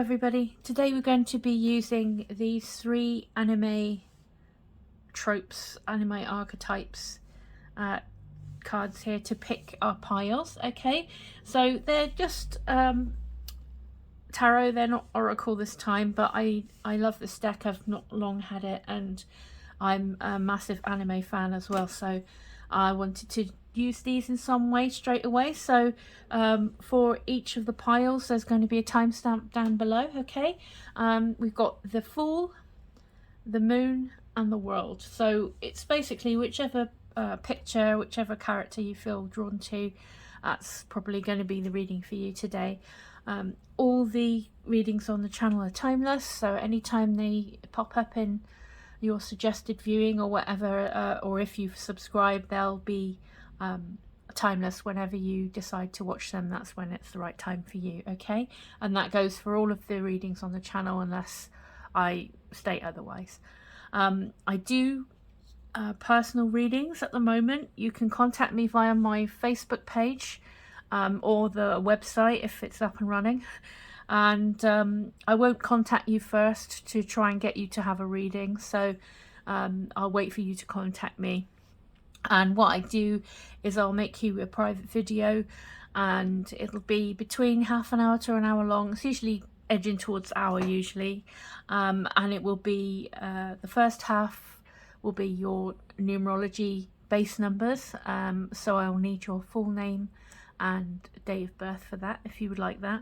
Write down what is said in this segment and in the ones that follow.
everybody, today we're going to be using these 3 anime tropes, anime archetypes cards here to pick our piles. Okay, so they're just tarot, they're not oracle this time, but I love this deck. I've not long had it and I'm a massive anime fan as well, so I wanted to use these in some way straight away. So for each of the piles there's going to be a timestamp down below. Okay, we've got the Fool, the Moon and the World. So it's basically whichever picture, whichever character you feel drawn to, that's probably going to be the reading for you today. All the readings on the channel are timeless, so anytime they pop up in your suggested viewing or whatever, or if you've subscribed, they'll be timeless whenever you decide to watch them. That's when it's the right time for you. Okay, and that goes for all of the readings on the channel unless I state otherwise. I do personal readings at the moment. You can contact me via my Facebook page or the website if it's up and running, and I won't contact you first to try and get you to have a reading, so I'll wait for you to contact me. And what I do is I'll make you a private video, and it'll be between half an hour to an hour long. It's usually edging towards hour usually, and it will be the first half will be your numerology base numbers, so I'll need your full name and date of birth for that if you would like that,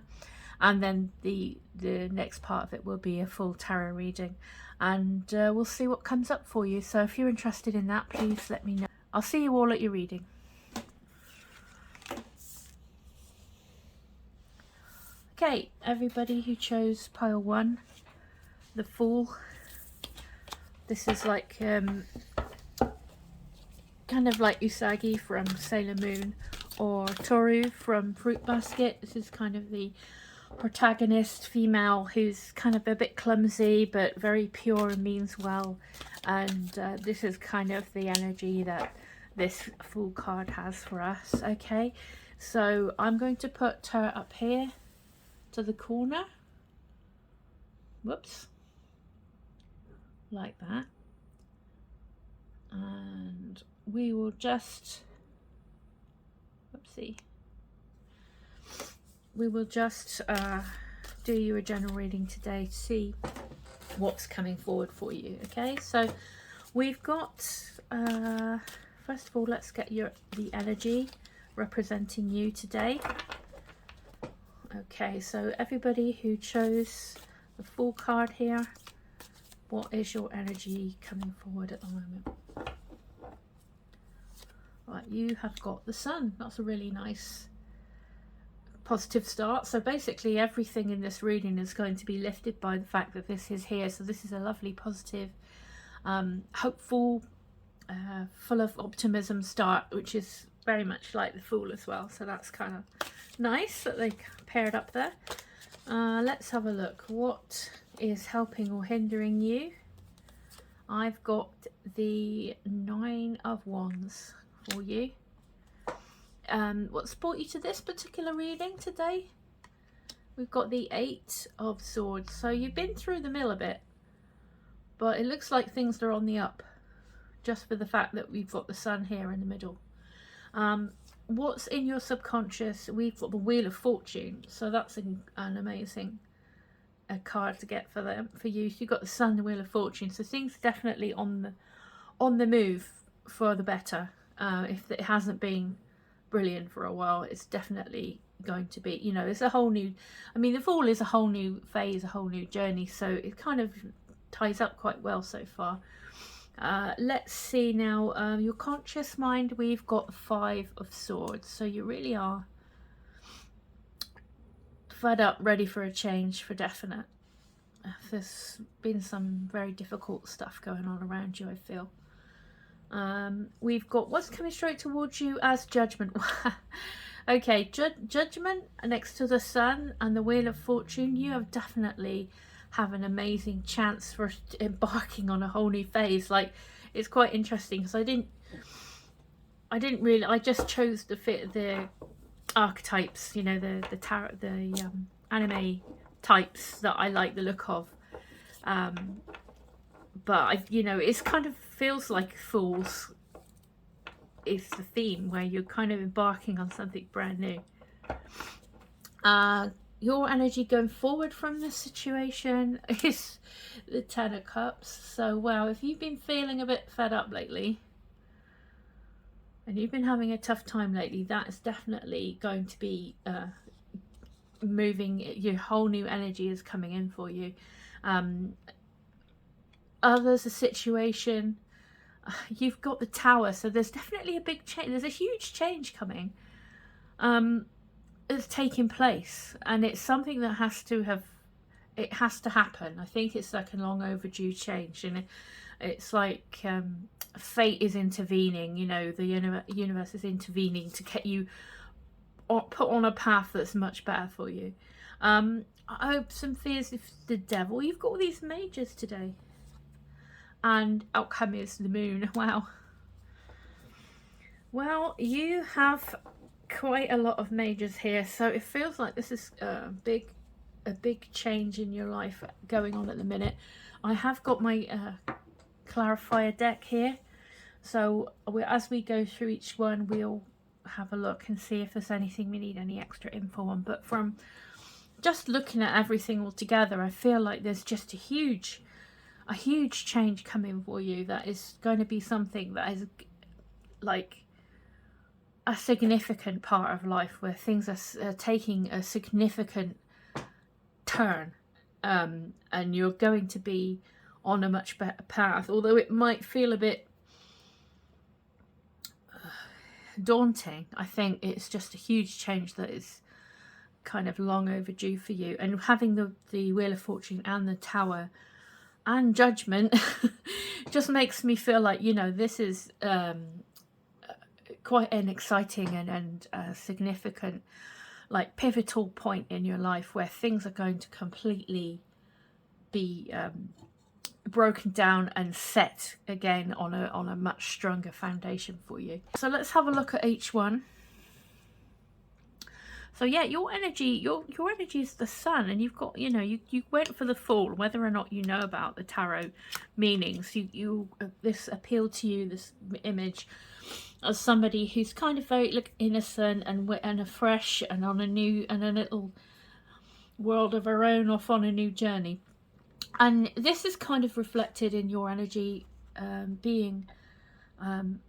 and then the next part of it will be a full tarot reading, and we'll see what comes up for you. So if you're interested in that, please let me know. I'll see you all at your reading. Okay, everybody who chose pile 1, the Fool. This is like kind of like Usagi from Sailor Moon or Toru from Fruit Basket. This is kind of the protagonist female who's kind of a bit clumsy but very pure and means well, and this is kind of the energy that this Fool card has for us. Okay, so I'm going to put her up here to the corner, whoops, like that, and we will just, whoopsie, we will just do you a general reading today to see what's coming forward for you. Okay, so we've got first of all, let's get the energy representing you today. Okay, so everybody who chose the Fool card here, what is your energy coming forward at the moment? Right, you have got the Sun. That's a really nice positive start. So basically everything in this reading is going to be lifted by the fact that this is here. So this is a lovely, positive, hopeful, full of optimism start, which is very much like the Fool as well. So that's kind of nice that they paired up there. Let's have a look. What is helping or hindering you? I've got the 9 of Wands for you. What's brought you to this particular reading today? We've got the 8 of Swords. So you've been through the mill a bit, but it looks like things are on the up, just for the fact that we've got the Sun here in the middle. What's in your subconscious? We've got the Wheel of Fortune, so that's an amazing card to get for you. So you've got the Sun, the Wheel of Fortune, so things are definitely on the move for the better. If it hasn't been brilliant for a while, it's definitely going to be, you know, it's a whole new, I mean, the Fall is a whole new phase, a whole new journey, so it kind of ties up quite well so far. Let's see now, your conscious mind, we've got 5 of Swords, so you really are fed up, ready for a change for definite. There's been some very difficult stuff going on around you, I feel. We've got what's coming straight towards you as Judgment. Okay, Judgment next to the Sun and the Wheel of Fortune. You have definitely have an amazing chance for embarking on a whole new phase. Like, it's quite interesting because I didn't really, I just chose to fit the archetypes, you know, the tarot, the anime types that I like the look of. But you know, it's kind of feels like Fools is the theme, where you're kind of embarking on something brand new. Your energy going forward from this situation is the Ten of Cups. So, wow, if you've been feeling a bit fed up lately and you've been having a tough time lately, that is definitely going to be moving. Your whole new energy is coming in for you. Others, a situation, you've got the Tower, so there's definitely a big change. There's a huge change coming. It's taking place, and it's something that has to happen. I think it's like a long overdue change, and it's like fate is intervening. You know, the universe is intervening to get you put on a path that's much better for you. I hope some fears of the Devil. You've got all these majors today, and outcome is the Moon. Wow. Well, you have quite a lot of majors here, so it feels like this is a big change in your life going on at the minute. I have got my clarifier deck here, so as we go through each one, we'll have a look and see if there's anything we need any extra info on. But from just looking at everything all together, I feel like there's just a huge change coming for you. That is going to be something that is like a significant part of life, where things are taking a significant turn, and you're going to be on a much better path, although it might feel a bit daunting. I think it's just a huge change that is kind of long overdue for you, and having the Wheel of Fortune and the Tower and Judgment just makes me feel like, you know, this is quite an exciting and significant, like, pivotal point in your life, where things are going to completely be broken down and set again on a much stronger foundation for you. So let's have a look at each one. So yeah, your energy is the Sun, and you've got, you know, you went for the Fool, whether or not you know about the tarot meanings. This appealed to you, this image, as somebody who's kind of very innocent and fresh and on a new and a little world of her own, off on a new journey. And this is kind of reflected in your energy being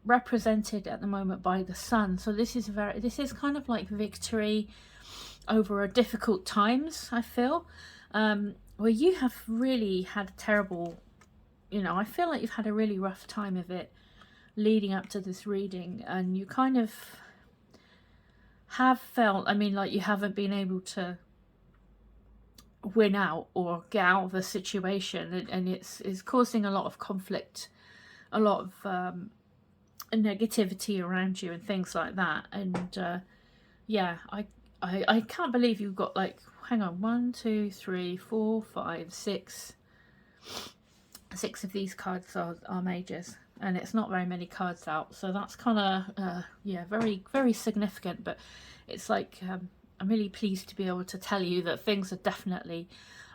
represented at the moment by the Sun. So this is kind of like victory over difficult times, I feel, where you have really had a terrible, you know, I feel like you've had a really rough time of it leading up to this reading, and you kind of have felt, I mean, like you haven't been able to win out or get out of the situation, and it's causing a lot of conflict, a lot of negativity around you and things like that. And yeah, I can't believe you've got, like, hang on, 1 2 3 4 5 6 of these cards are majors, and it's not very many cards out, so that's kind of yeah, very, very significant. But it's like I'm really pleased to be able to tell you that things are definitely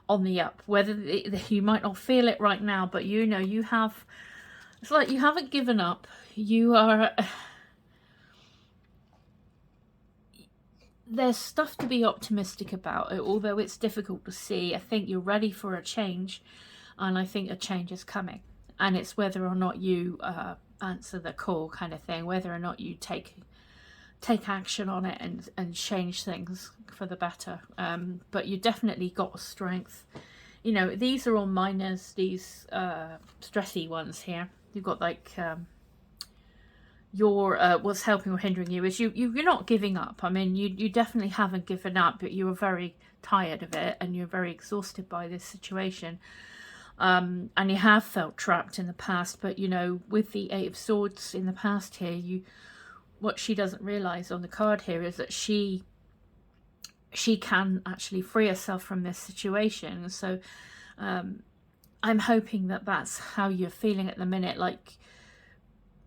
on the up, whether you might not feel it right now, but you know, you have, it's like you haven't given up. You are, there's stuff to be optimistic about, although it's difficult to see. I think you're ready for a change, and I think a change is coming, and it's whether or not you answer the call, kind of thing, whether or not you take action on it and change things for the better. But you definitely got strength. You know, these are all minors, these stressy ones here. You've got like your what's helping or hindering you is you're not giving up. I mean, you definitely haven't given up, but you are very tired of it, and you're very exhausted by this situation. And you have felt trapped in the past, but you know, with the Eight of Swords in the past here, what she doesn't realize on the card here is that she can actually free herself from this situation. So I'm hoping that that's how you're feeling at the minute. Like,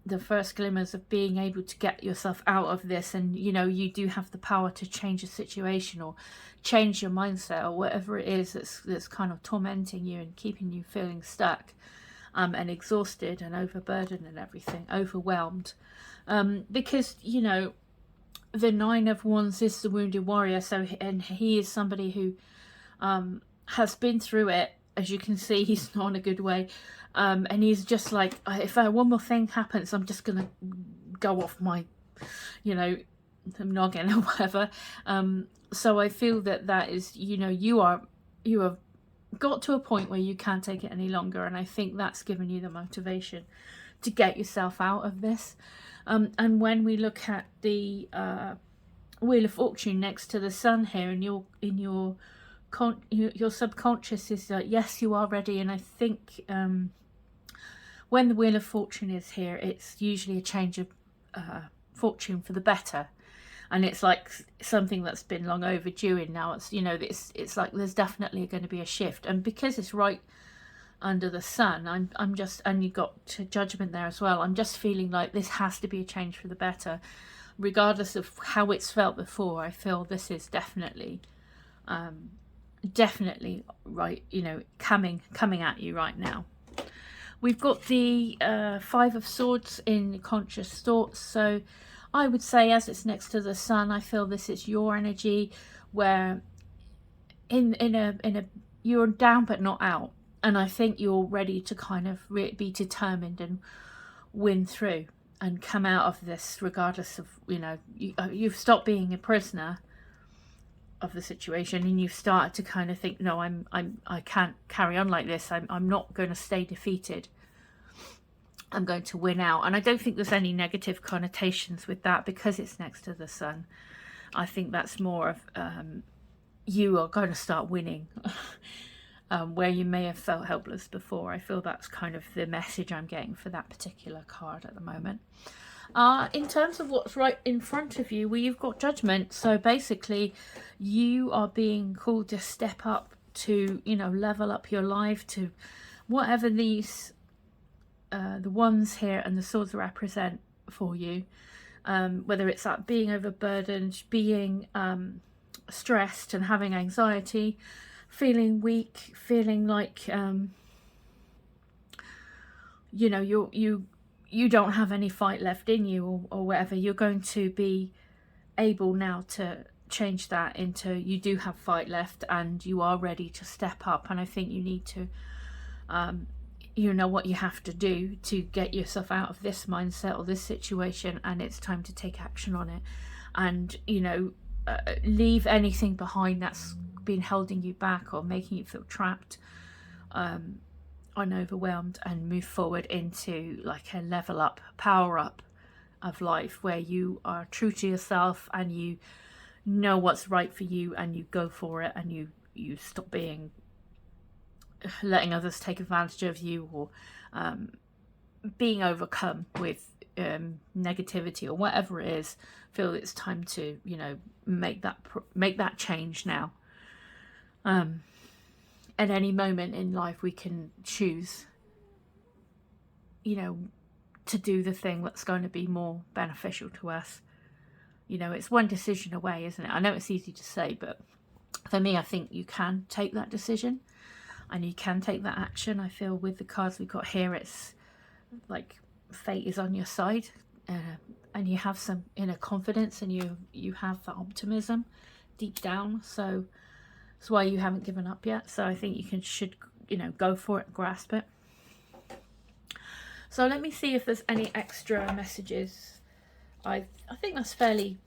the first glimmers of being able to get yourself out of this, and you know, you do have the power to change a situation or change your mindset or whatever it is that's kind of tormenting you and keeping you feeling stuck and exhausted and overburdened and everything, overwhelmed, because you know, the Nine of Wands is the wounded warrior, so, and he is somebody who has been through it. As you can see, he's not in a good way, and he's just like, if one more thing happens, I'm just gonna go off my, you know, noggin or whatever. So I feel that is, you know, you have got to a point where you can't take it any longer, and I think that's given you the motivation to get yourself out of this. And when we look at the Wheel of Fortune next to the Sun here, and your subconscious is like, yes, you are ready. And I think when the Wheel of Fortune is here, it's usually a change of fortune for the better, and it's like something that's been long overdue. And now it's, you know, it's like there's definitely going to be a shift, and because it's right under the Sun, I'm just, and you got Judgment there as well, I'm just feeling like this has to be a change for the better, regardless of how it's felt before. I feel this is definitely right, you know, coming at you right now. We've got the Five of Swords in conscious thoughts. So I would say, as it's next to the Sun, I feel this is your energy, where in a you're down but not out, and I think you're ready to kind of be determined and win through and come out of this, regardless of, you know, you've stopped being a prisoner of the situation, and you've started to kind of think, no, I can't carry on like this. I'm not going to stay defeated. I'm going to win out. And I don't think there's any negative connotations with that, because it's next to the Sun. I think that's more of you are going to start winning. Where you may have felt helpless before. I feel that's kind of the message I'm getting for that particular card at the moment. In terms of what's right in front of you, well, you've got Judgment. So basically, you are being called to step up, to, you know, level up your life, to whatever these the Wands here and the Swords represent for you. Whether it's that being overburdened, being stressed and having anxiety, feeling weak, feeling like you know, you don't have any fight left in you, or whatever. You're going to be able now to change that into, you do have fight left and you are ready to step up. And I think you need to you know what you have to do to get yourself out of this mindset or this situation, and it's time to take action on it, and, you know, leave anything behind that's been holding you back or making you feel trapped and overwhelmed, and move forward into like a level up, power up of life, where you are true to yourself and you know what's right for you, and you go for it, and you stop being letting others take advantage of you, or being overcome with negativity or whatever it is. Feel it's time to, you know, make that change now. At any moment in life, we can choose, you know, to do the thing that's going to be more beneficial to us. You know, it's one decision away, isn't it? I know it's easy to say, but for me, I think you can take that decision and you can take that action. I feel with the cards we've got here, it's like fate is on your side, and you have some inner confidence, and you have that optimism deep down. So that's why you haven't given up yet. So I think you should, you know, go for it and grasp it. So let me see if there's any extra messages. I think that's fairly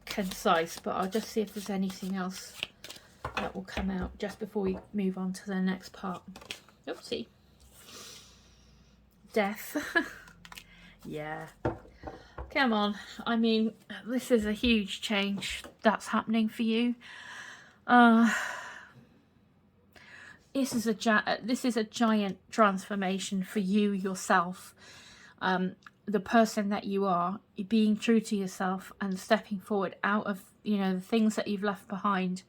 concise, but I'll just see if there's anything else that will come out just before we move on to the next part. Oopsie. Death. Yeah. Come on. I mean, this is a huge change that's happening for you. This is a giant transformation for you yourself. The person that you are, being true to yourself and stepping forward out of, you know, the things that you've left behind.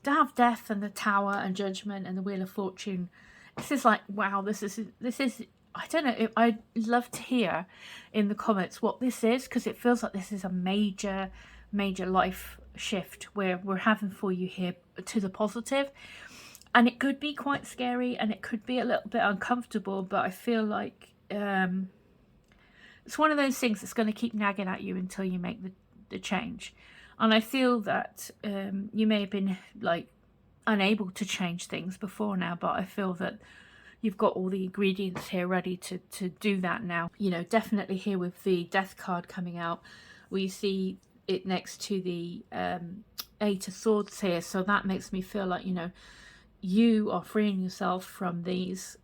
To have Death and the Tower and Judgment and the Wheel of Fortune, this is like, wow, this is I don't know, I'd love to hear in the comments what this is, because it feels like this is a major life shift where we're having for you here to the positive. And it could be quite scary and it could be a little bit uncomfortable, but I feel like it's one of those things that's going to keep nagging at you until you make the change. And I feel that you may have been like unable to change things before now, but I feel that you've got all the ingredients here ready to do that now. You know, definitely here with the Death card coming out, we see it next to the Eight of Swords here. So that makes me feel like, you know, you are freeing yourself from these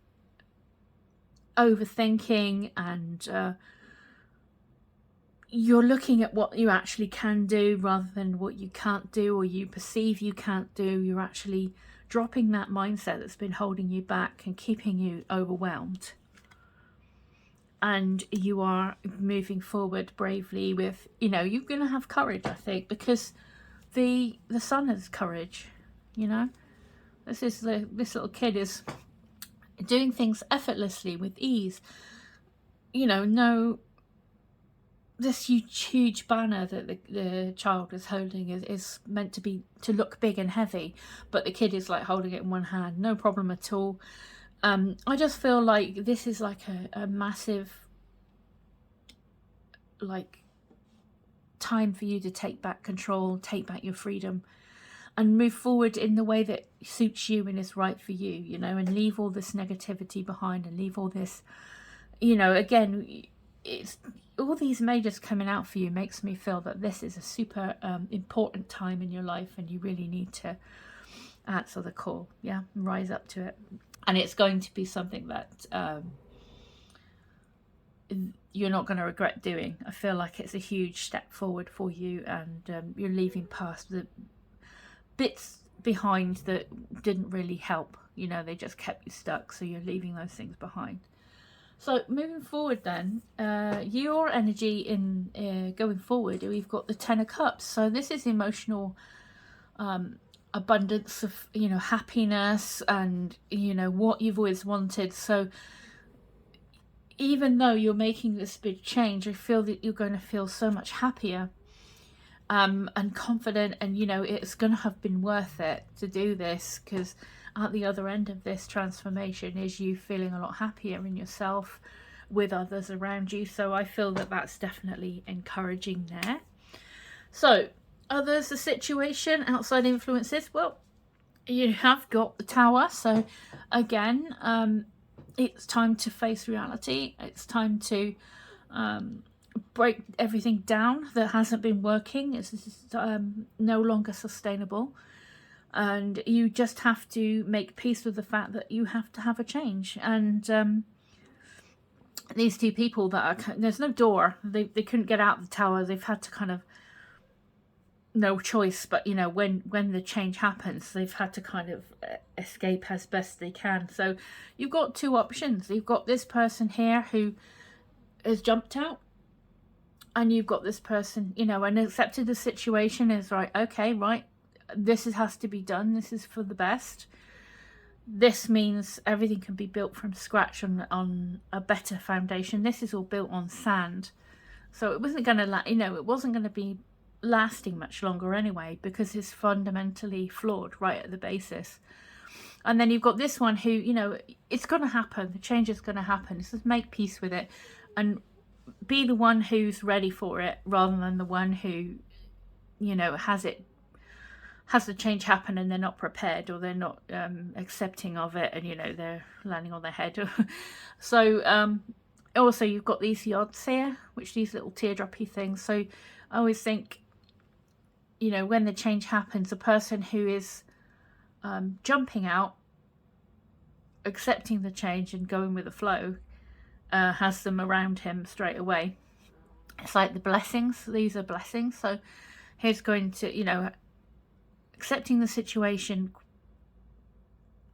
overthinking, and you're looking at what you actually can do rather than what you can't do or you perceive you can't do. You're actually dropping that mindset that's been holding you back and keeping you overwhelmed. And you are moving forward bravely with, you know, you're going to have courage, I think, because the Sun has courage, you know. This little kid is doing things effortlessly with ease. You know, no, this huge banner that the child is holding is meant to look big and heavy, but the kid is like holding it in one hand, no problem at all. I just feel like this is like a massive like time for you to take back control, take back your freedom, and move forward in the way that suits you and is right for you, you know, and leave all this negativity behind and leave all this, you know, again, it's all these majors coming out for you makes me feel that this is a super important time in your life, and you really need to answer the call, yeah, rise up to it. And it's going to be something that you're not going to regret doing. I feel like it's a huge step forward for you, and you're leaving past the bits behind that didn't really help, you know, they just kept you stuck, so you're leaving those things behind. So moving forward then, your energy in going forward, we've got the Ten of Cups. So this is emotional abundance of, you know, happiness and, you know, what you've always wanted. So even though you're making this big change, I feel that you're going to feel so much happier and confident, and, you know, it's going to have been worth it to do this, because at the other end of this transformation is you feeling a lot happier in yourself, with others around you. So I feel that that's definitely encouraging there. So others, the situation, outside influences, well, you have got the Tower. So again, it's time to face reality. It's time to break everything down that hasn't been working. It's no longer sustainable. And you just have to make peace with the fact that you have to have a change. And these two people that are, there's no door. They couldn't get out of the Tower. They've had to kind of, no choice. But, you know, when the change happens, they've had to kind of escape as best they can. So you've got two options. You've got this person here who has jumped out. And you've got this person, you know, and accepted the situation, is right, okay, right, this has to be done. This is for the best. This means everything can be built from scratch on a better foundation. This is all built on sand. So it wasn't going to, you know, it wasn't going to be lasting much longer anyway, because it's fundamentally flawed right at the basis. And then you've got this one who, you know, it's going to happen. The change is going to happen. Just make peace with it and be the one who's ready for it, rather than the one who, you know, has the change happen and they're not prepared, or they're not accepting of it, and, you know, they're landing on their head. So also you've got these yards here, which these little teardroppy things. So I always think, you know, when the change happens, the person who is jumping out, accepting the change and going with the flow, has them around him straight away. It's like the blessings. These are blessings. So he's going to, you know, accepting the situation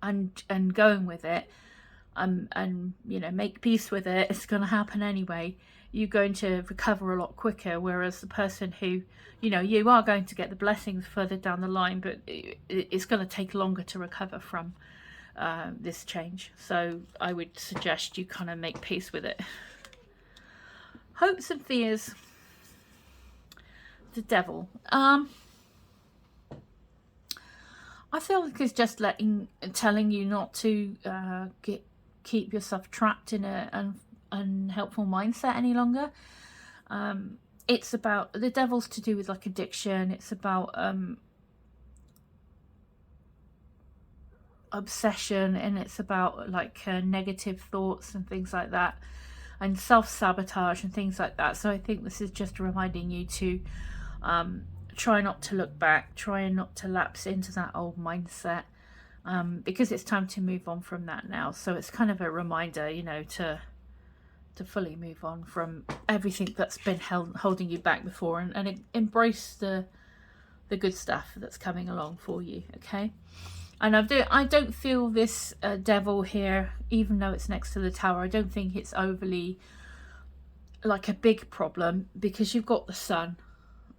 and going with it, and you know, make peace with it. It's going to happen anyway. You're going to recover a lot quicker, whereas the person who, you know, you are going to get the blessings further down the line, but it's going to take longer to recover from. this change. So I would suggest you kind of make peace with it. Hopes and fears. The devil. I feel like it's just telling you not to keep yourself trapped in an unhelpful mindset any longer. It's about, the devil's to do with like addiction. It's about obsession, and it's about like negative thoughts and things like that, and self-sabotage and things like that. So I think this is just reminding you to try not to look back, try not to lapse into that old mindset, because it's time to move on from that now. So it's kind of a reminder, you know, to fully move on from everything that's been holding you back before, and embrace the good stuff that's coming along for you. Okay. And I don't feel this devil here, even though it's next to the tower, I don't think it's overly like a big problem, because you've got the sun,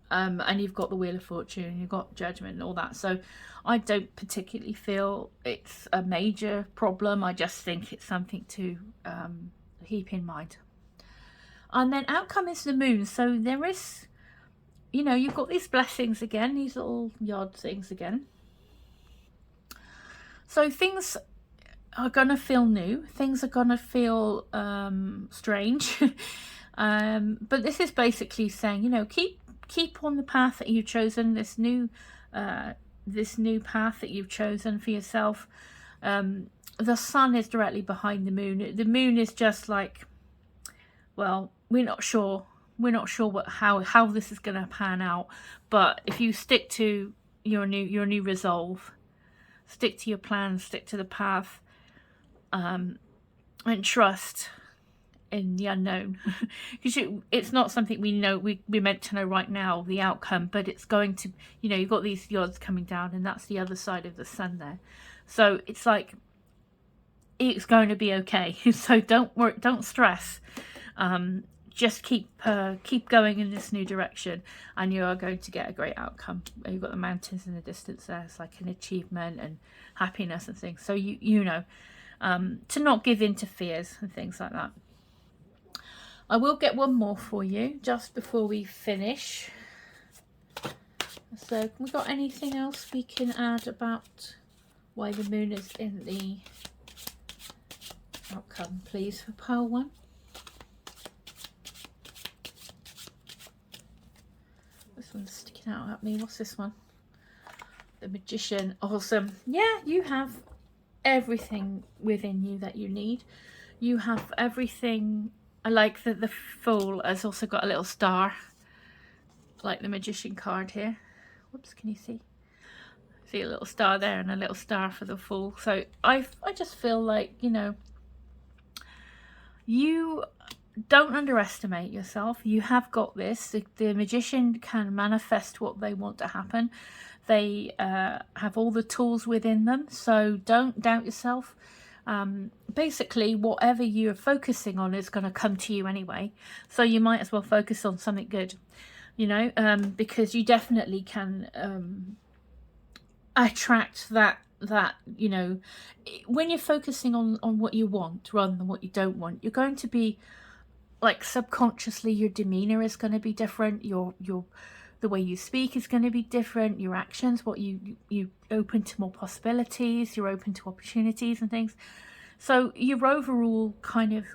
and you've got the Wheel of Fortune, you've got Judgment and all that. So I don't particularly feel it's a major problem. I just think it's something to keep in mind. And then outcome is the moon. So there is, you know, you've got these blessings again, these little yard things again. So things are going to feel new. Things are going to feel strange. But this is basically saying, you know, keep on the path that you've chosen, this new path that you've chosen for yourself. The sun is directly behind the moon. The moon is just like, well, we're not sure how this is going to pan out. But if you stick to your new resolve, stick to your plan, stick to the path, and trust in the unknown. Because it's not something we know, we're meant to know right now, the outcome, but it's going to, you know, you've got these yards coming down, and that's the other side of the sun there. So it's like, it's going to be okay. So don't worry, don't stress. Just keep going in this new direction, and you are going to get a great outcome. You've got the mountains in the distance there. It's like an achievement and happiness and things. So you know, to not give in to fears and things like that. I will get one more for you just before we finish. So, have we got anything else we can add about why the moon is in the outcome, please, for pile 1? This one's sticking out at me. What's this one? The Magician. Awesome. Yeah, you have everything within you that you need. You have everything. I like that the Fool has also got a little star, like the Magician card here. Whoops, can you see? See a little star there and a little star for the Fool. So I just feel like, you know, you don't underestimate yourself. You have got this. The Magician can manifest what they want to happen. They have all the tools within them, so don't doubt yourself. Basically, whatever you're focusing on is going to come to you anyway, so you might as well focus on something good, you know, because you definitely can attract that, you know, when you're focusing on what you want rather than what you don't want, you're going to be like, subconsciously your demeanor is going to be different, the way you speak is going to be different, your actions, what you open to more possibilities, you're open to opportunities and things. So your overall kind of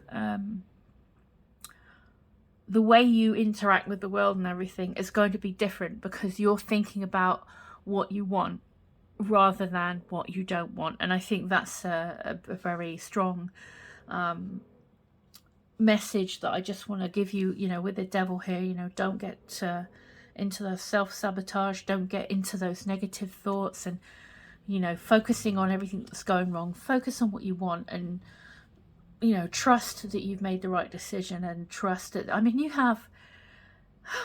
the way you interact with the world and everything is going to be different, because you're thinking about what you want rather than what you don't want. And I think that's a very strong message that I just want to give you, you know, with the devil here. You know, don't get into the self-sabotage, don't get into those negative thoughts, and, you know, focusing on everything that's going wrong. Focus on what you want, and, you know, trust that you've made the right decision, and trust that, I mean, you have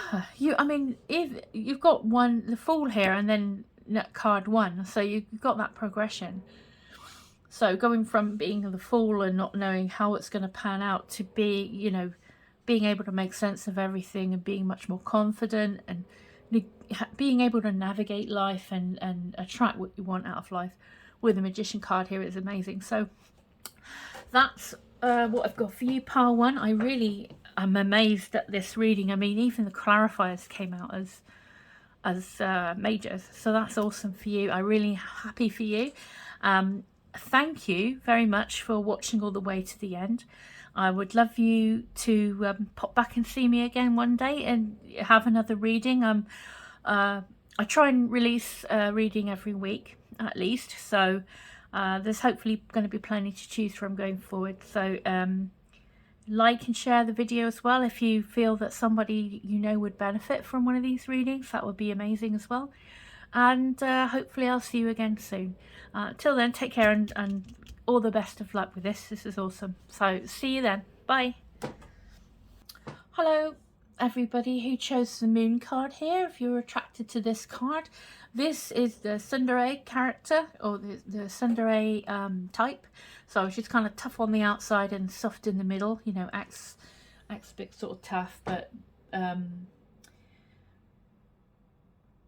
I mean, if you've got the Fool here and then card 1, so you've got that progression. So going from being the Fool and not knowing how it's going to pan out to you know, being able to make sense of everything and being much more confident and being able to navigate life and attract what you want out of life with the Magician card here is amazing. So that's what I've got for you, pile 1. I really am amazed at this reading. I mean, even the clarifiers came out as majors, so that's awesome for you. I'm really happy for you. Thank you very much for watching all the way to the end. I would love you to pop back and see me again one day and have another reading. I try and release a reading every week at least, so there's hopefully going to be plenty to choose from going forward. So like and share the video as well if you feel that somebody you know would benefit from one of these readings. That would be amazing as well. And hopefully I'll see you again soon. Till then, take care and all the best of luck with this. This is awesome. So see you then. Bye. Hello everybody who chose the moon card here. If you're attracted to this card, this is the tsundere character, or the tsundere type. So she's kind of tough on the outside and soft in the middle, you know, acts a bit sort of tough, but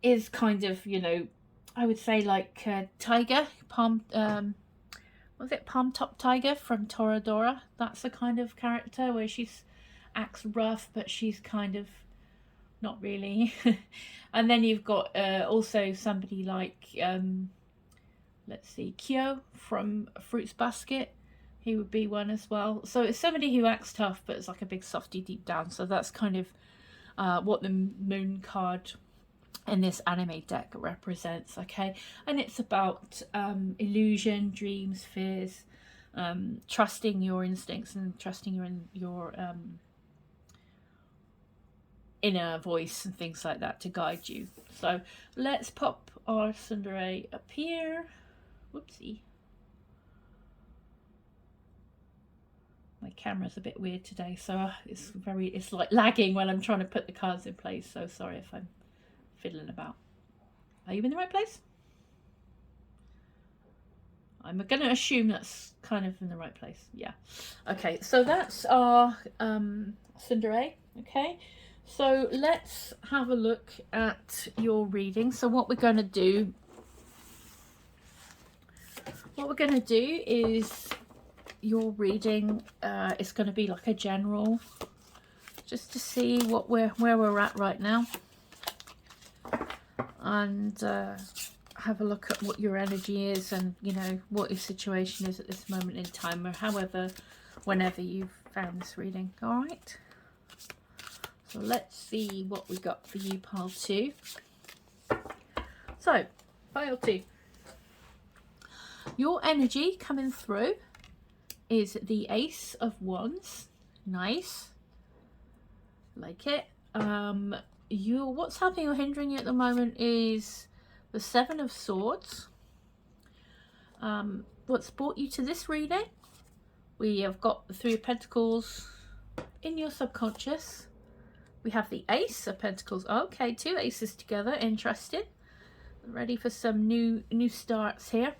is kind of, you know, I would say like tiger, palm top tiger from Toradora. That's the kind of character where she's acts rough, but she's kind of not really. And then you've got also somebody like let's see, Kyo from Fruits Basket. He would be one as well. So it's somebody who acts tough, but it's like a big softie deep down. So that's kind of what the moon card in this anime deck represents. Okay, and it's about illusion, dreams, fears, trusting your instincts and trusting your inner voice and things like that to guide you. So let's pop our tsundere up here. Whoopsie. My camera's a bit weird today, so it's like lagging when I'm trying to put the cards in place. So sorry if I'm fiddling about. Are you in the right place? I'm going to assume that's kind of in the right place. Yeah. Okay, so that's our tsundere. Okay, so let's have a look at your reading. So what we're going to do is your reading is going to be like a general, just to see where we're at right now, and have a look at what your energy is, and you know what your situation is at this moment in time, or whenever you've found this reading. All right, so let's see what we got for you, pile 2. So pile 2, your energy coming through is the Ace of Wands. Nice, like it. What's happening or hindering you at the moment is the Seven of Swords. What's brought you to this reading? We have got the Three of Pentacles in your subconscious. We have the Ace of Pentacles. Okay, 2 aces together. Interesting. Ready for some new starts here.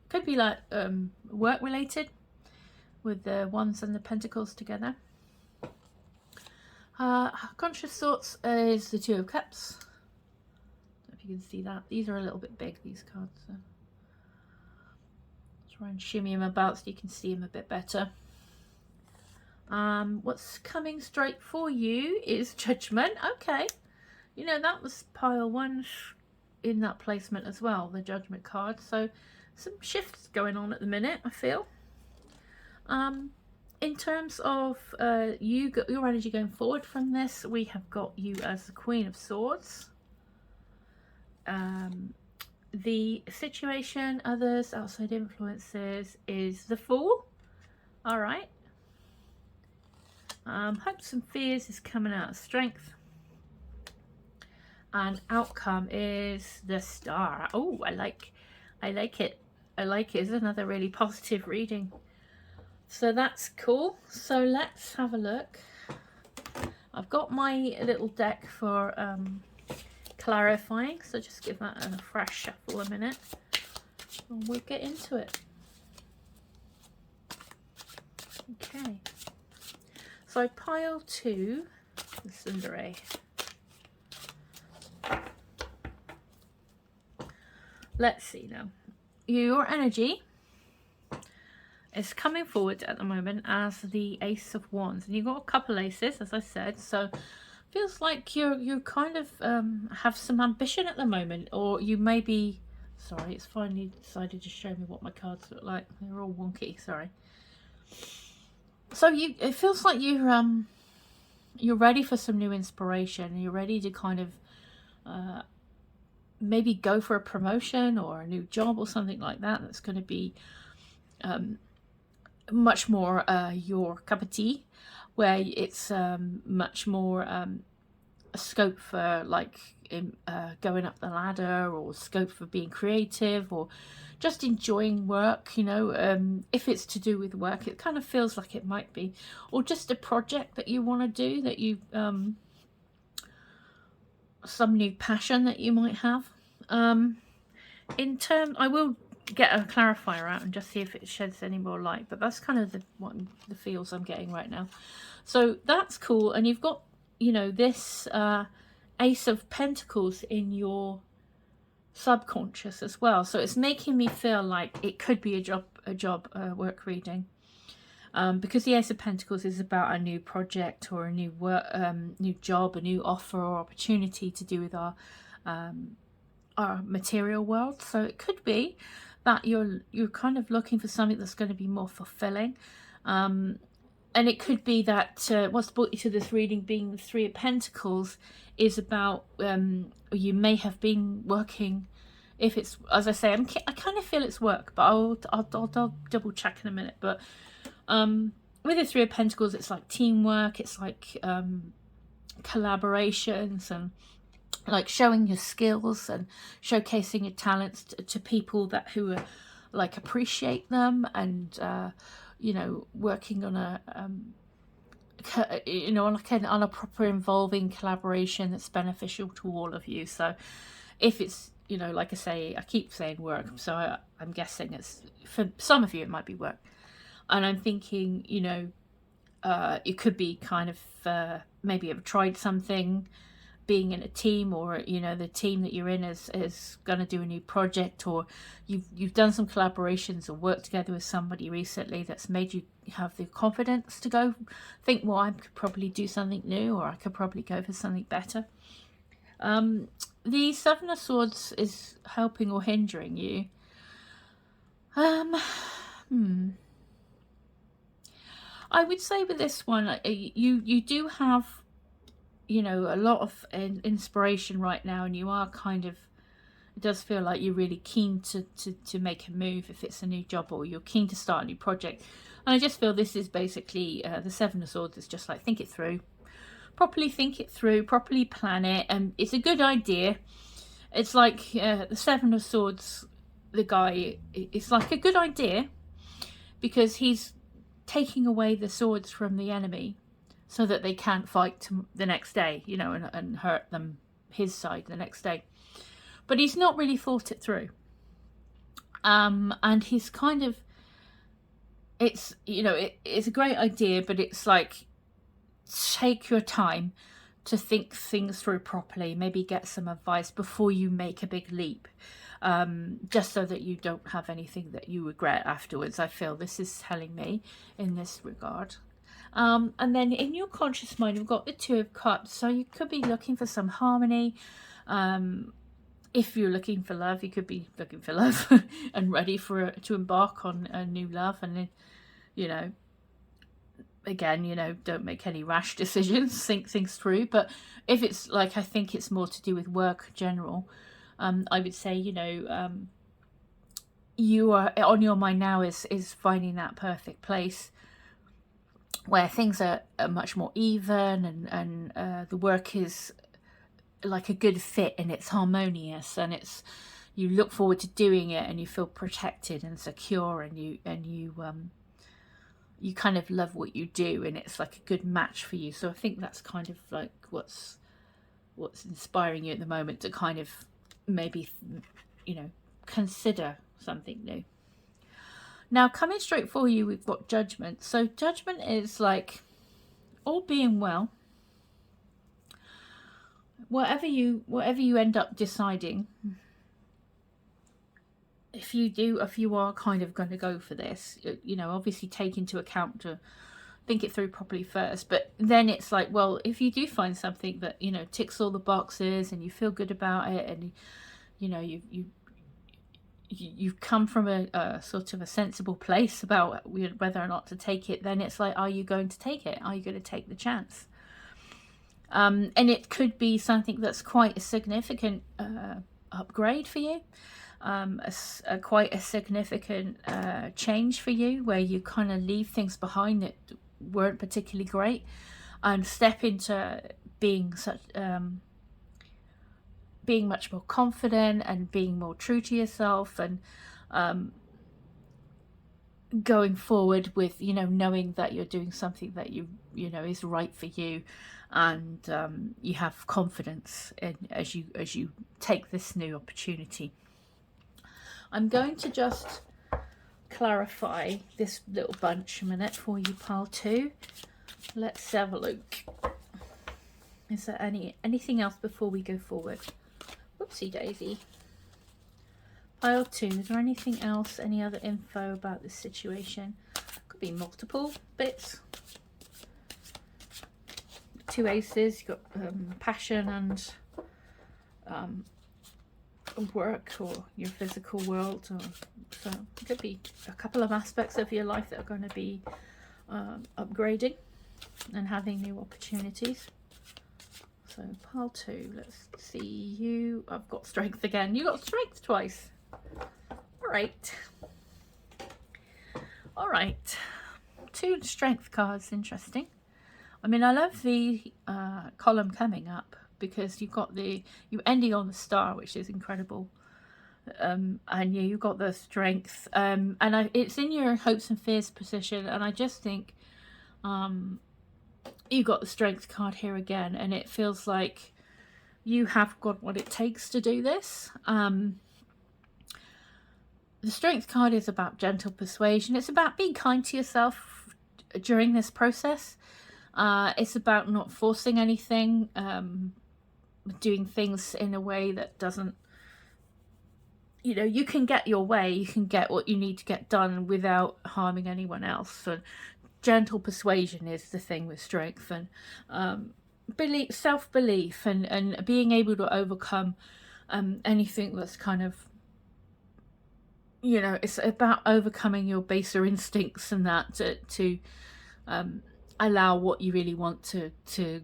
Could be like work related, with the Wands and the Pentacles together. Conscious thoughts is the Two of Cups. Don't know if you can see that. These are a little bit big, these cards. So try and shimmy them about so you can see them a bit better. What's coming straight for you is Judgment. Okay, you know, that was pile 1 in that placement as well, the Judgment card. So some shifts going on at the minute, I feel. In terms of your energy going forward from this, we have got you as the Queen of Swords. The situation, others, outside influences, is the Fool. All right. Hopes and fears is coming out of Strength. And outcome is the Star. Oh, I like it. I like it. It's another really positive reading. So that's cool. So let's have a look. I've got my little deck for clarifying, so just give that a fresh shuffle a minute and we'll get into it. Okay, so pile 2, the tsundere. Let's see now. your energy is coming forward at the moment as the Ace of Wands, and you've got a couple aces, as I said, so feels like you kind of have some ambition at the moment, or you may be, sorry, it's finally decided to show me what my cards look like. They're all wonky, sorry. So it feels like you're ready for some new inspiration. You're ready to kind of maybe go for a promotion or a new job or something like that. That's going to be much more your cup of tea, where it's much more a scope for like going up the ladder, or scope for being creative, or just enjoying work, you know. If it's to do with work, it kind of feels like it might be, or just a project that you want to do, that you some new passion that you might have. In terms, I will get a clarifier out and just see if it sheds any more light, but that's kind of the feels I'm getting right now. So that's cool. And you've got, you know, this Ace of Pentacles in your subconscious as well, so it's making me feel like it could be a job work reading, because the Ace of Pentacles is about a new project or a new work, new job, a new offer or opportunity to do with our material world. So it could be that you're kind of looking for something that's going to be more fulfilling, and it could be that what's brought you to this reading, being the Three of Pentacles, is about you may have been working. If it's, as I say, I kind of feel it's work, but I'll double check in a minute. But with the Three of Pentacles, it's like teamwork, it's like collaborations, and like showing your skills and showcasing your talents to people who are like appreciate them, and you know, working on a you know, on a proper involving collaboration that's beneficial to all of you. So if it's, you know, like I say, I keep saying work, so I'm guessing it's, for some of you it might be work, and I'm thinking, you know, it could be kind of maybe you've tried something, being in a team, or, you know, the team that you're in is going to do a new project, or you've done some collaborations or worked together with somebody recently that's made you have the confidence to go think, well, I could probably do something new, or I could probably go for something better. The Seven of Swords is helping or hindering you. I would say with this one, you do have, you know, a lot of inspiration right now, and you are kind of, it does feel like you're really keen to make a move if it's a new job, or you're keen to start a new project. And I just feel this is basically the Seven of Swords is just like, think it through, properly think it through, properly plan it, and it's a good idea. It's like the Seven of Swords, the guy, it's like a good idea because he's taking away the swords from the enemy so that they can't fight the next day, you know, and hurt them, his side, the next day. But he's not really thought it through. And he's kind of, it's, you know, it's a great idea, but it's like, take your time to think things through properly, maybe get some advice before you make a big leap, just so that you don't have anything that you regret afterwards. I feel this is telling me in this regard. And then in your conscious mind, you've got the Two of Cups, so you could be looking for some harmony. If you're looking for love, you could be looking for love and ready to embark on a new love. And then, you know, again, you know, don't make any rash decisions, think things through. But if it's like, I think it's more to do with work general, I would say, you know, you are on your mind now is finding that perfect place where things are much more even, and the work is like a good fit, and it's harmonious, and it's, you look forward to doing it, and you feel protected and secure, and you kind of love what you do, and it's like a good match for you. So I think that's kind of like what's inspiring you at the moment to kind of maybe, you know, consider something new. Now, coming straight for you, we've got Judgment. So Judgment is like, all being well, whatever you end up deciding, if you are kind of going to go for this, you know, obviously take into account to think it through properly first. But then it's like, well, if you do find something that, you know, ticks all the boxes and you feel good about it, and you know, you've come from a sort of a sensible place about whether or not to take it, then it's like, are you going to take it? Are you going to take the chance? And it could be something that's quite a significant upgrade for you, quite a significant change for you, where you kind of leave things behind that weren't particularly great and step into being being much more confident and being more true to yourself, and going forward with, you know, knowing that you're doing something that you know is right for you, and you have confidence in as you take this new opportunity. I'm going to just clarify this little bunch a minute for you, pile 2. Let's have a look. Is there anything else before we go forward? Whoopsie daisy. Pile 2, is there anything else, any other info about this situation? Could be multiple bits. 2 aces, you've got passion and work, or your physical world, or so it could be a couple of aspects of your life that are going to be upgrading and having new opportunities. So pile 2, let's see you. I've got strength again. You got strength twice. All right, 2 strength cards. Interesting. I mean, I love the column coming up, because you've got you're ending on the star, which is incredible, and you've got the strength, and it's in your hopes and fears position, and I just think you got the strength card here again, and it feels like you have got what it takes to do this. The strength card is about gentle persuasion. It's about being kind to yourself during this process. It's about not forcing anything, doing things in a way that doesn't, you know, you can get your way, you can get what you need to get done without harming anyone else. So gentle persuasion is the thing with strength, and self-belief, and being able to overcome anything that's kind of, you know, it's about overcoming your baser instincts, and that to allow what you really want to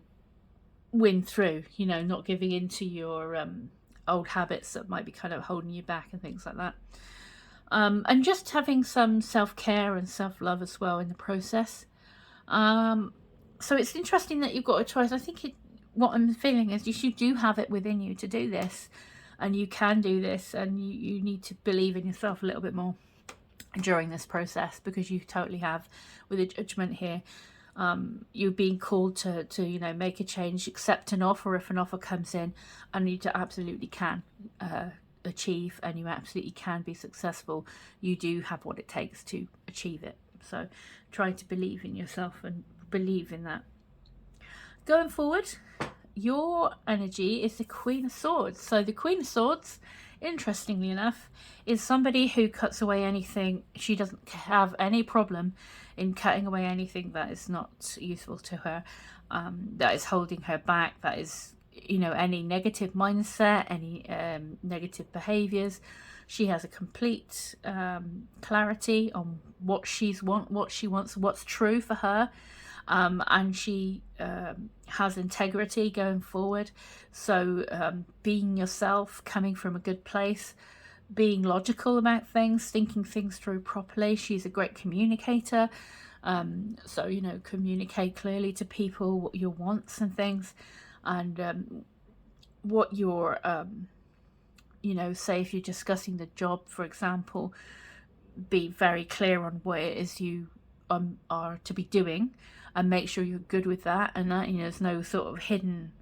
win through, you know, not giving into your old habits that might be kind of holding you back and things like that. And just having some self-care and self-love as well in the process. So it's interesting that you've got a choice. I think what I'm feeling is you do have it within you to do this, and you can do this, and you need to believe in yourself a little bit more during this process, because you totally have, with a judgment here. You're being called to you know, make a change, accept an offer if an offer comes in, and you absolutely can achieve, and you absolutely can be successful. You do have what it takes to achieve it. So try to believe in yourself and believe in that. Going forward, your energy is the Queen of Swords. So the Queen of Swords, interestingly enough, is somebody who cuts away anything. She doesn't have any problem in cutting away anything that is not useful to her, that is holding her back, that is, you know, any negative mindset, any negative behaviors. She has a complete clarity on what she wants, what's true for her, and she has integrity going forward. So being yourself, coming from a good place, being logical about things, thinking things through properly. She's a great communicator. So, you know, communicate clearly to people what your wants and things, and what your, you know, say if you're discussing the job, for example, be very clear on what it is you are to be doing, and make sure you're good with that, and that, you know, there's no sort of hidden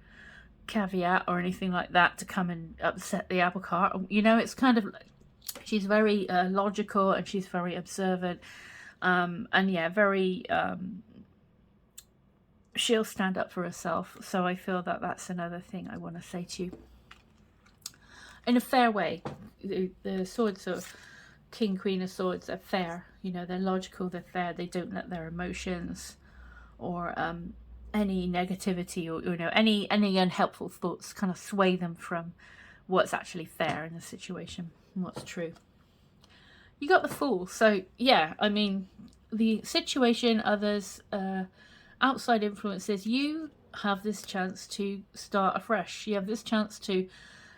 caveat or anything like that to come and upset the apple cart. You know, it's kind of, she's very logical, and she's very observant, and yeah, very she'll stand up for herself. So I feel that that's another thing I want to say to you in a fair way. The swords are King, Queen of Swords are fair. You know, they're logical, they're fair. They don't let their emotions or any negativity or, you know, any unhelpful thoughts kind of sway them from what's actually fair in the situation and what's true. You got the Fool. So yeah, I mean, the situation, others, outside influences, you have this chance to start afresh. You have this chance to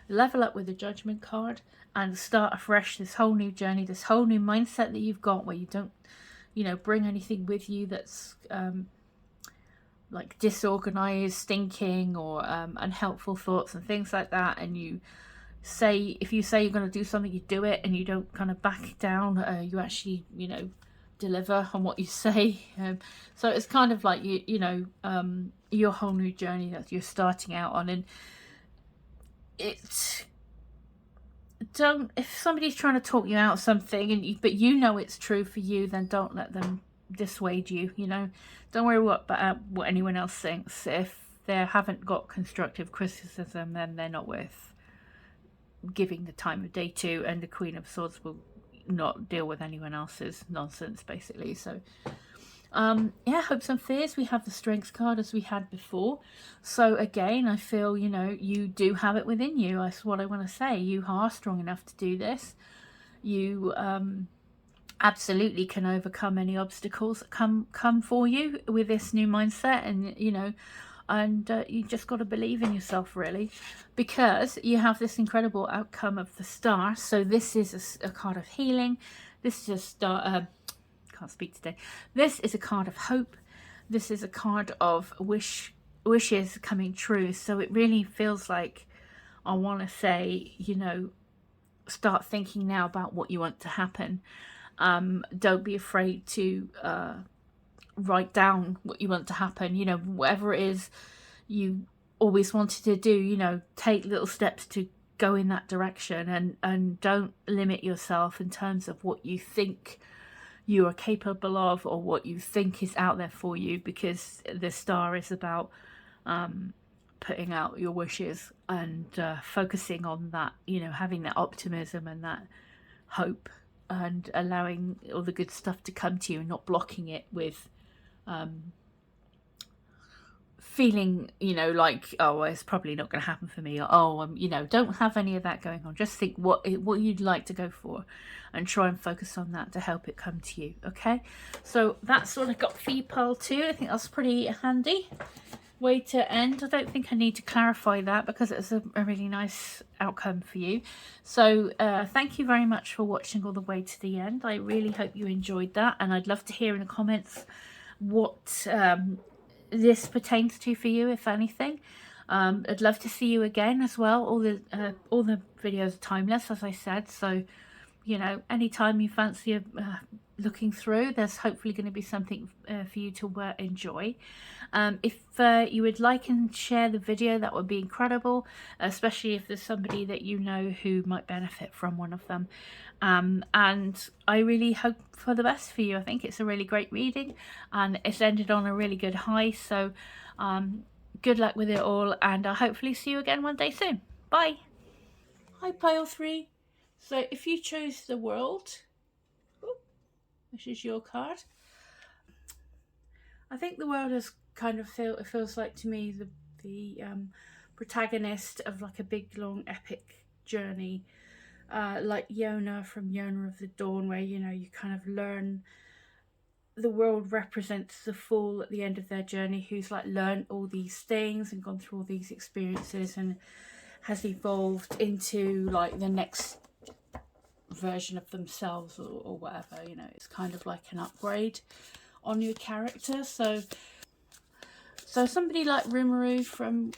level up with the Judgment card and start afresh, this whole new journey, this whole new mindset that you've got, where you don't, you know, bring anything with you that's like disorganized thinking or unhelpful thoughts and things like that. And you say, if you say you're going to do something, you do it, and you don't kind of back down. You actually, you know, deliver on what you say. So it's kind of like you know, your whole new journey that you're starting out on. And it don't, if somebody's trying to talk you out of something and but you know it's true for you, then don't let them dissuade you. You know, don't worry about what anyone else thinks. If they haven't got constructive criticism, then they're not worth giving the time of day to, and the Queen of Swords will not deal with anyone else's nonsense, basically. So yeah, hopes and fears. We have the Strength card as we had before. So again, I feel, you know, you do have it within you. That's what I want to say. You are strong enough to do this. You absolutely can overcome any obstacles that come for you with this new mindset. And you know, and you just got to believe in yourself, really, because you have this incredible outcome of the Star. So this is a card of healing. This is a star. Can't speak today. This is a card of hope. This is a card of wishes coming true. So it really feels like, I want to say, you know, start thinking now about what you want to happen. Don't be afraid to write down what you want to happen. You know, whatever it is you always wanted to do, you know, take little steps to go in that direction, and don't limit yourself in terms of what you think you are capable of or what you think is out there for you, because the Star is about putting out your wishes and focusing on that, you know, having that optimism and that hope, and allowing all the good stuff to come to you and not blocking it with feeling, you know, like, oh, it's probably not going to happen for me, or oh, you know, don't have any of that going on. Just think what you'd like to go for and try and focus on that to help it come to you. Okay, so that's what I got for you, pile 2. I think that's pretty handy way to end. I don't think I need to clarify that because it's a really nice outcome for you. So thank you very much for watching all the way to the end. I really hope you enjoyed that, and I'd love to hear in the comments what this pertains to for you, if anything. I'd love to see you again as well. All the videos are timeless, as I said, so you know, anytime you fancy looking through, there's hopefully going to be something for you to enjoy. If you would like and share the video, that would be incredible, especially if there's somebody that you know who might benefit from one of them. And I really hope for the best for you. I think it's a really great reading, and it's ended on a really good high. So good luck with it all, and I'll hopefully see you again one day soon. Bye. Hi, pile 3. So if you chose the World, this is your card. I think the World is kind of it feels like to me the protagonist of like a big long epic journey, like Yona from Yona of the Dawn, where, you know, you kind of learn the World represents the fool at the end of their journey, who's like learned all these things and gone through all these experiences and has evolved into like the next version of themselves or whatever. You know, it's kind of like an upgrade on your character. So somebody like Rimuru from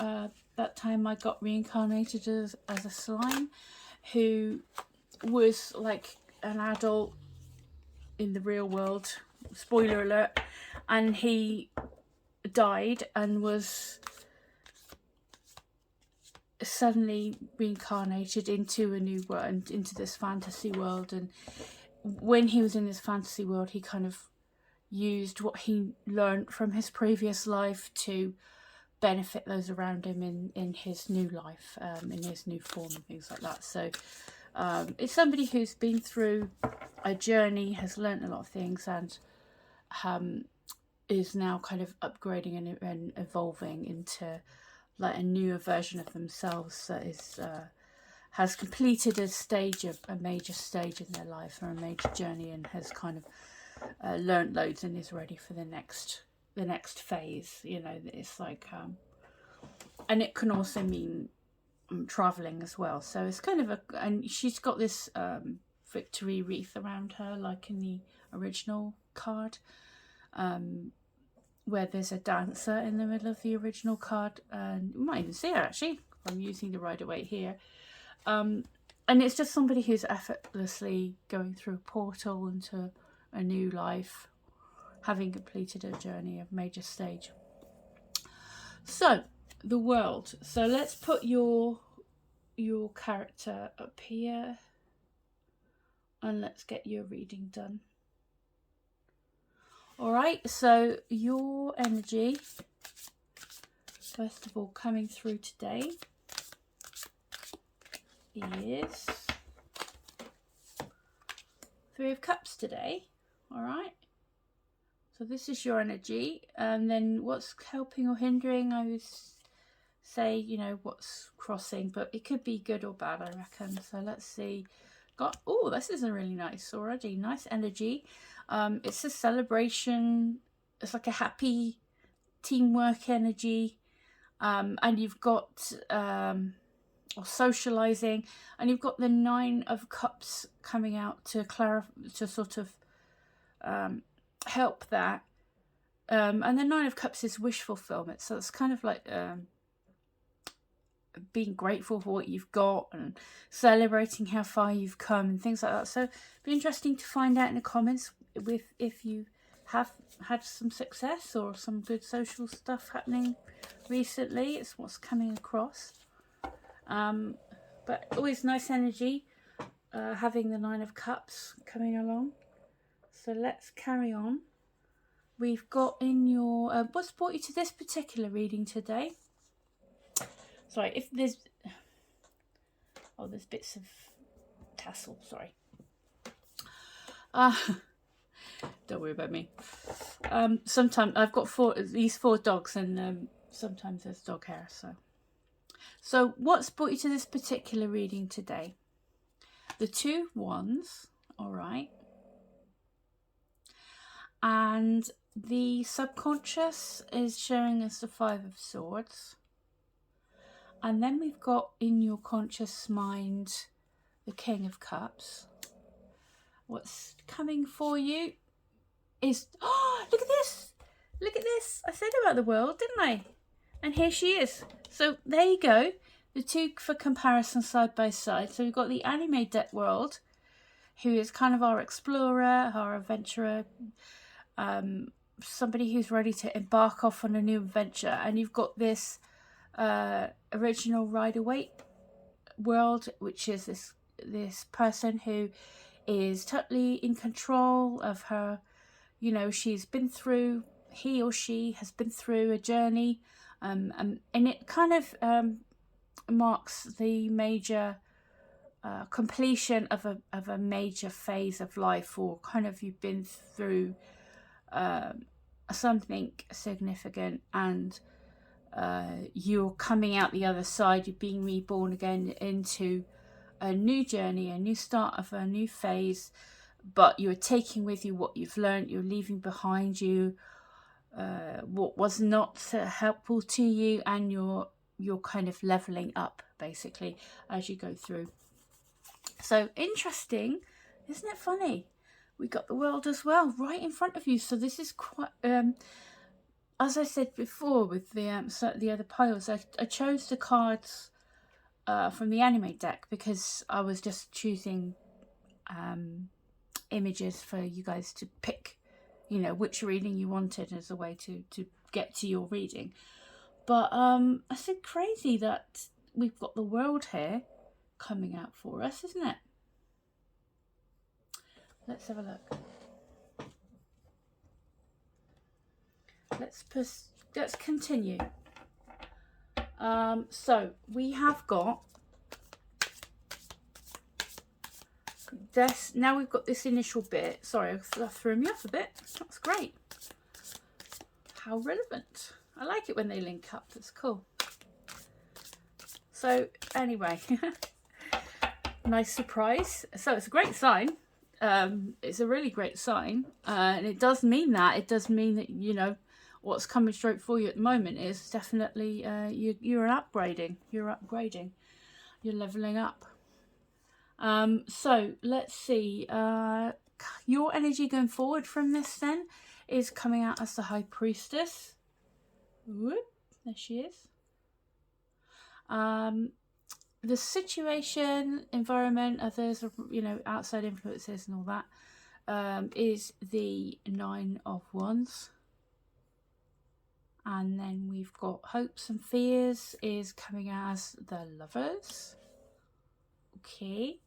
that time I got reincarnated as a slime, who was like an adult in the real world, spoiler alert, and he died and was suddenly reincarnated into a new world, into this fantasy world. And when he was in this fantasy world, he kind of used what he learned from his previous life to benefit those around him in his new life, in his new form and things like that. So It's somebody who's been through a journey, has learned a lot of things, and is now kind of upgrading and evolving into like a newer version of themselves that is has completed a major stage in their life or a major journey, and has kind of learned loads and is ready for the next phase. You know, it's like and it can also mean traveling as well. So it's kind of and she's got this victory wreath around her, like in the original card, where there's a dancer in the middle of the original card, and you might even see her actually. I'm using the Rider-Waite here. And it's just somebody who's effortlessly going through a portal into a new life, having completed a journey of major stage. So the world. So let's put your character up here, and let's get your reading done. All right, so your energy, first of all, coming through today is Three of Cups today. All right, so this is your energy, and then what's helping or hindering, I would say, you know, what's crossing, but it could be good or bad, I reckon. So let's see. Oh, this is a really nice already. Nice energy. It's a celebration. It's like a happy teamwork energy. And you've got or socializing, and you've got the Nine of Cups coming out to sort of help that. And the Nine of Cups is wish fulfillment. So it's kind of like being grateful for what you've got and celebrating how far you've come and things like that. So it'd be interesting to find out in the comments if you have had some success or some good social stuff happening recently. It's what's coming across. But always nice energy having the Nine of Cups coming along. So let's carry on. We've got in your what's brought you to this particular reading today? Sorry, if there's there's bits of tassel, sorry. Don't worry about me. Sometimes I've got these four dogs, and sometimes there's dog hair. So what's brought you to this particular reading today? The Two Wands, all right. And the subconscious is showing us the Five of Swords. And then we've got in your conscious mind the King of Cups. What's coming for you is, oh, look at this. Look at this. I said about the world, didn't I? And here she is. So there you go. The two for comparison side by side. So we've got the anime deck world, who is kind of our explorer, our adventurer, somebody who's ready to embark off on a new adventure. And you've got this original Rider-Waite world, which is this person who is totally in control of her. You know, he or she has been through a journey, and it kind of marks the major completion of a major phase of life, or kind of you've been through something significant, and you're coming out the other side. You're being reborn again into a new journey, a new start of a new phase, but you're taking with you what you've learned. You're leaving behind you what was not helpful to you, and you're kind of leveling up basically as you go through. So interesting, isn't it funny? We got the world as well right in front of you. So this is quite as I said before with the other piles, I chose the cards from the anime deck because I was just choosing images for you guys to pick, you know, which reading you wanted as a way to get to your reading. But I think crazy that we've got the world here coming out for us, isn't it? Let's have a look. Let's continue. So we have got this, now we've got this initial bit. Sorry, that threw me off a bit. That's great. How relevant. I like it when they link up. That's cool. So anyway, nice surprise. So it's a great sign. It's a really great sign. And it does mean that. It does mean that, you know, what's coming straight for you at the moment is definitely you're upgrading. You're upgrading. You're leveling up. So let's see. Your energy going forward from this then is coming out as the High Priestess. Whoop, there she is. The situation, environment, others, you know, outside influences and all that, is the Nine of Wands. And then we've got hopes and fears is coming as the Lovers. Okay.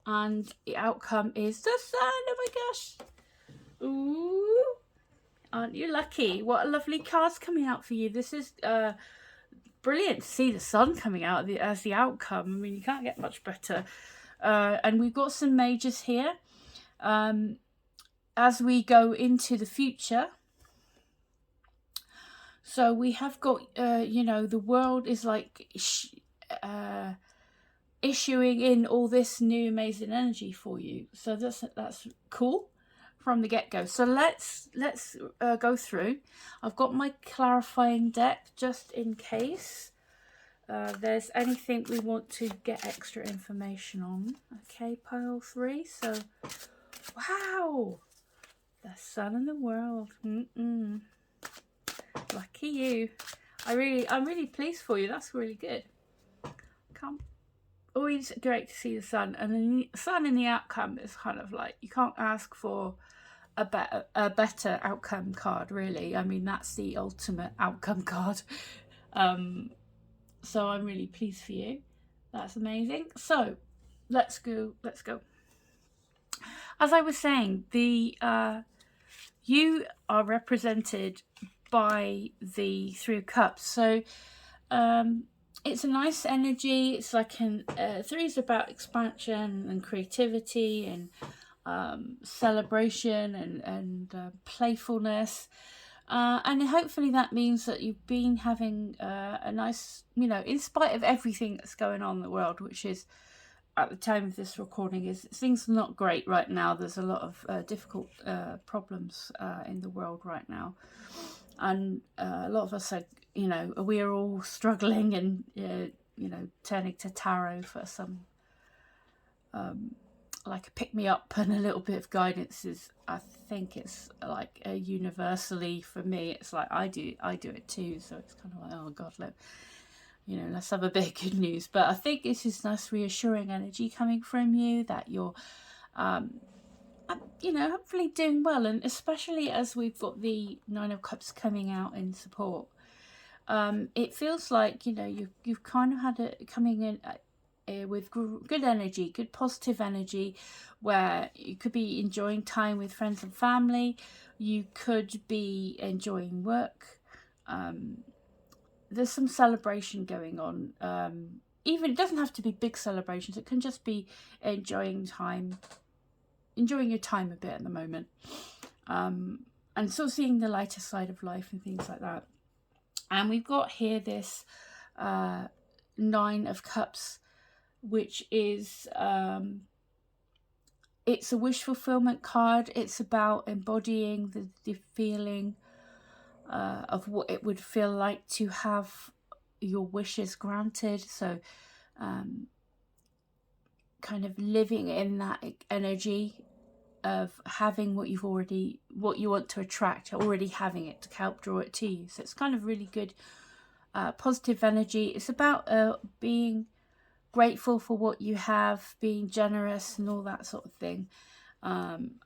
And the outcome is the Sun. Oh my gosh. Ooh. Aren't you lucky? What a lovely card's coming out for you. This is brilliant to see the Sun coming out as the outcome. I mean, you can't get much better. And we've got some majors here. As we go into the future. So we have got, you know, the world is like issuing in all this new amazing energy for you. So that's cool from the get-go. So let's go through. I've got my clarifying deck just in case there's anything we want to get extra information on. Okay, pile 3. So, wow, the Sun and the World. Lucky you. I'm really pleased for you. That's really good. Always great to see the Sun, and the Sun in the outcome is kind of like, you can't ask for a better outcome card, really. I mean, that's the ultimate outcome card. So I'm really pleased for you. That's amazing. So let's go. As I was saying, the you are represented by the Three of Cups. So it's a nice energy. It's like 3 is about expansion and creativity and celebration and playfulness. And hopefully that means that you've been having a nice, you know, in spite of everything that's going on in the world, which is, at the time of this recording, is things are not great right now. There's a lot of difficult problems in the world right now. And a lot of us are, you know, we are all struggling and, you know, turning to tarot for some, like a pick-me-up and a little bit of guidance. I think it's like universally for me, it's like I do it too. So it's kind of like, oh God, let's have a bit of good news. But I think it's just nice reassuring energy coming from you that you're, you know, hopefully doing well. And especially as we've got the Nine of Cups coming out in support, it feels like, you know, you've kind of had it coming in with good energy, good positive energy, where you could be enjoying time with friends and family. You could be enjoying work. There's some celebration going on. Even it doesn't have to be big celebrations. It can just be enjoying your time a bit at the moment, and sort of seeing the lighter side of life and things like that. And we've got here this Nine of Cups, which is it's a wish fulfillment card. It's about embodying the feeling of what it would feel like to have your wishes granted. So kind of living in that energy of having what you want to attract, already having it to help draw it to you. So it's kind of really good positive energy. It's about being grateful for what you have, being generous and all that sort of thing. And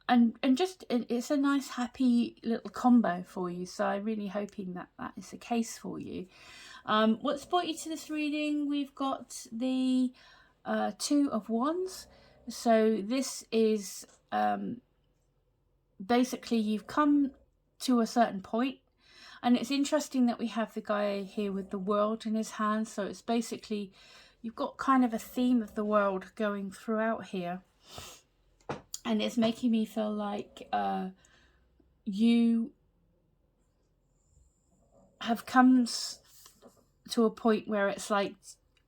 just it's a nice happy little combo for you. So I'm really hoping that is the case for you. What's brought you to this reading? We've got the Two of Wands. So this is basically you've come to a certain point, and it's interesting that we have the guy here with the world in his hand. So it's basically you've got kind of a theme of the world going throughout here. And it's making me feel like you have come to a point where it's like,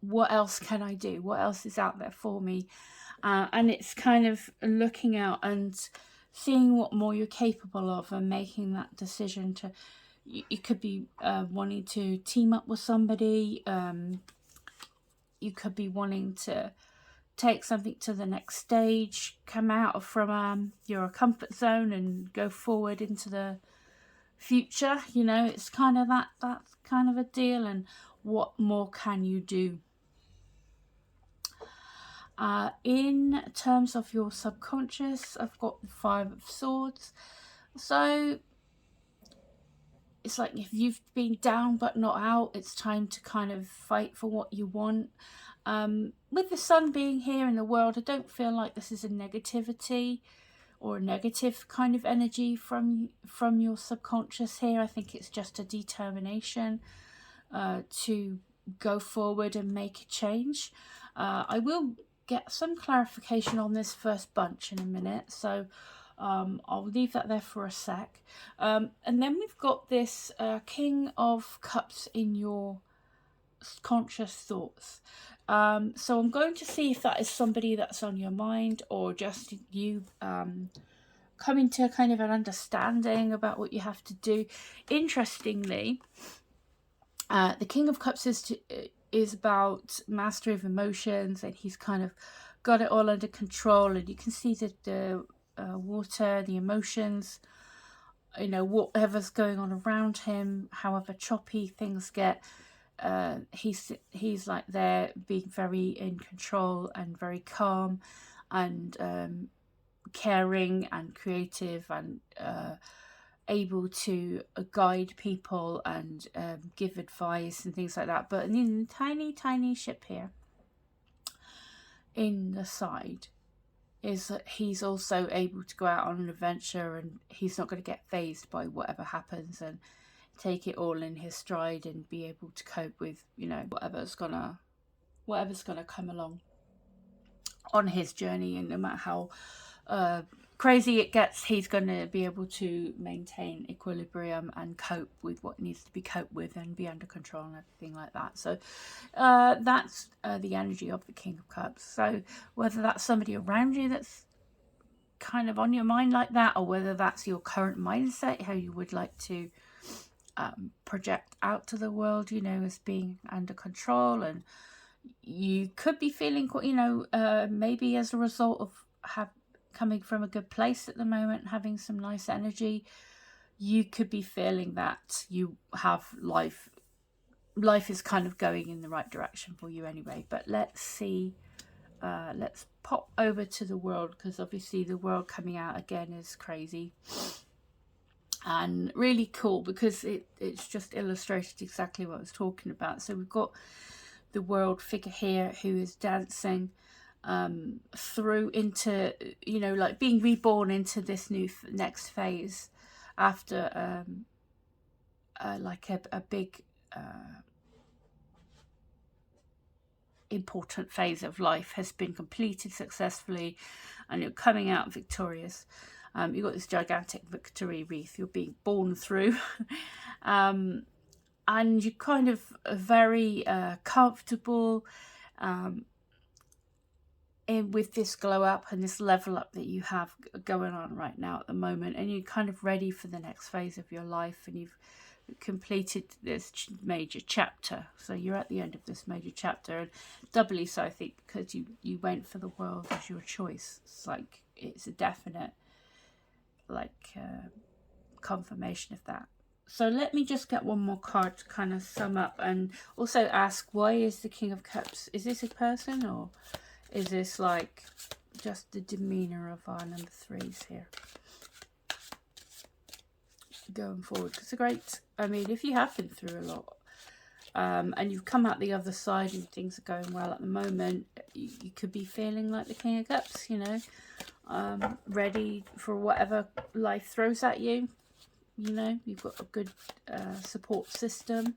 what else can I do? What else is out there for me? And it's kind of looking out and seeing what more you're capable of and making that decision to, you could be wanting to team up with somebody. You could be wanting to take something to the next stage, come out from your comfort zone and go forward into the future. You know, it's kind of that kind of a deal. And what more can you do? In terms of your subconscious, I've got the Five of Swords. So it's like, if you've been down but not out, it's time to kind of fight for what you want. With the sun being here in the world, I don't feel like this is a negativity or a negative kind of energy from your subconscious here. I think it's just a determination to go forward and make a change. I will get some clarification on this first bunch in a minute, so I'll leave that there for a sec. And then we've got this King of Cups in your conscious thoughts. So I'm going to see if that is somebody that's on your mind, or just you coming to kind of an understanding about what you have to do. Interestingly, the King of Cups is about mastery of emotions, and he's kind of got it all under control. And you can see that the water, the emotions, you know, whatever's going on around him, however choppy things get, he's like there being very in control and very calm and caring and creative and able to guide people and give advice and things like that. But in the tiny ship here in the side is that he's also able to go out on an adventure, and he's not going to get fazed by whatever happens, and take it all in his stride and be able to cope with, you know, whatever's gonna come along on his journey. And no matter how crazy it gets, he's going to be able to maintain equilibrium and cope with what needs to be coped with and be under control and everything like that. So that's the energy of the King of Cups. So whether that's somebody around you that's kind of on your mind like that, or whether that's your current mindset, how you would like to project out to the world, you know, as being under control. And you could be feeling, you know, maybe as a result of coming from a good place at the moment, having some nice energy, you could be feeling that you have life is kind of going in the right direction for you anyway. But let's see, let's pop over to the world, because obviously the world coming out again is crazy and really cool, because it's just illustrated exactly what I was talking about. So we've got the world figure here who is dancing through into, you know, like being reborn into this new next phase after like a big important phase of life has been completed successfully, and you're coming out victorious. You've got this gigantic victory wreath you're being born through. And you're kind of very comfortable with this glow up and this level up that you have going on right now at the moment, and you're kind of ready for the next phase of your life, and you've completed this major chapter. So you're at the end of this major chapter, and doubly so I think because you went for the world as your choice. It's like, it's a definite like confirmation of that. So let me just get one more card to kind of sum up, and also ask, why is the King of Cups? Is this a person, or is this like just the demeanor of our number threes here going forward? Because I mean, if you have been through a lot and you've come out the other side and things are going well at the moment, you could be feeling like the King of Cups, you know, ready for whatever life throws at you. You know, you've got a good support system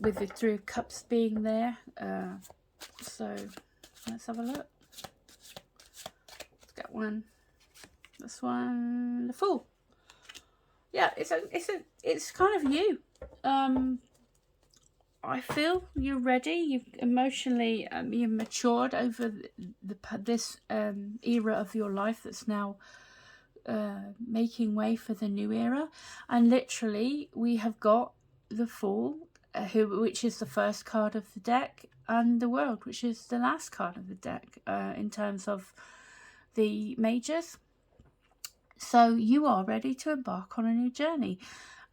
with the Three of Cups being there. So let's have a look. get one. This one, the Fool. Yeah, it's kind of you. I feel you're ready. You've emotionally you've matured over this era of your life that's now making way for the new era. And literally, we have got the Fool, which is the first card of the deck, and the World, which is the last card of the deck in terms of the majors. So you are ready to embark on a new journey.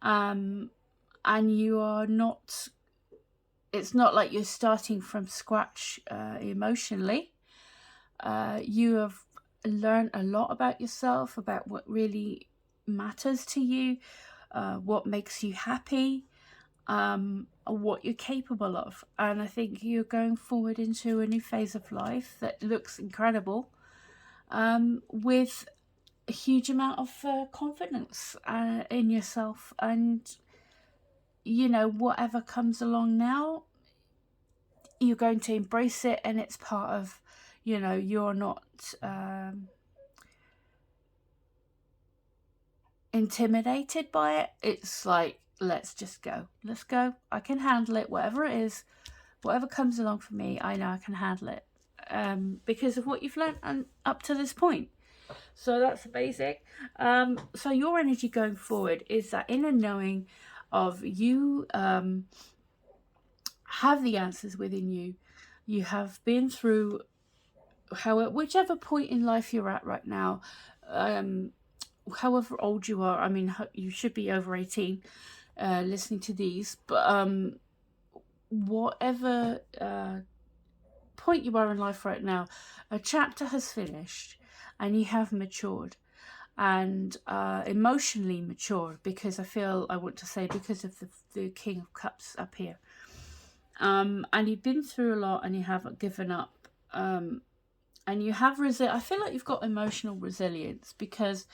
And you are not, it's not like you're starting from scratch emotionally. You have learned a lot about yourself, about what really matters to you, what makes you happy, what you're capable of. And I think you're going forward into a new phase of life that looks incredible, with a huge amount of confidence in yourself. And you know, whatever comes along now, you're going to embrace it, and it's part of, you know, you're not intimidated by it. It's like, let's just go, let's go, I can handle it, whatever it is, whatever comes along for me, I know I can handle it, because of what you've learned and up to this point. So that's basic. So your energy going forward is that inner knowing of you have the answers within you. You have been through whichever point in life you're at right now, however old you are. I mean, you should be over 18 listening to these, but whatever point you are in life right now, a chapter has finished and you have matured, and emotionally matured, because I want to say because of the King of Cups up here. And you've been through a lot, and you haven't given up, and you have I feel like you've got emotional resilience, because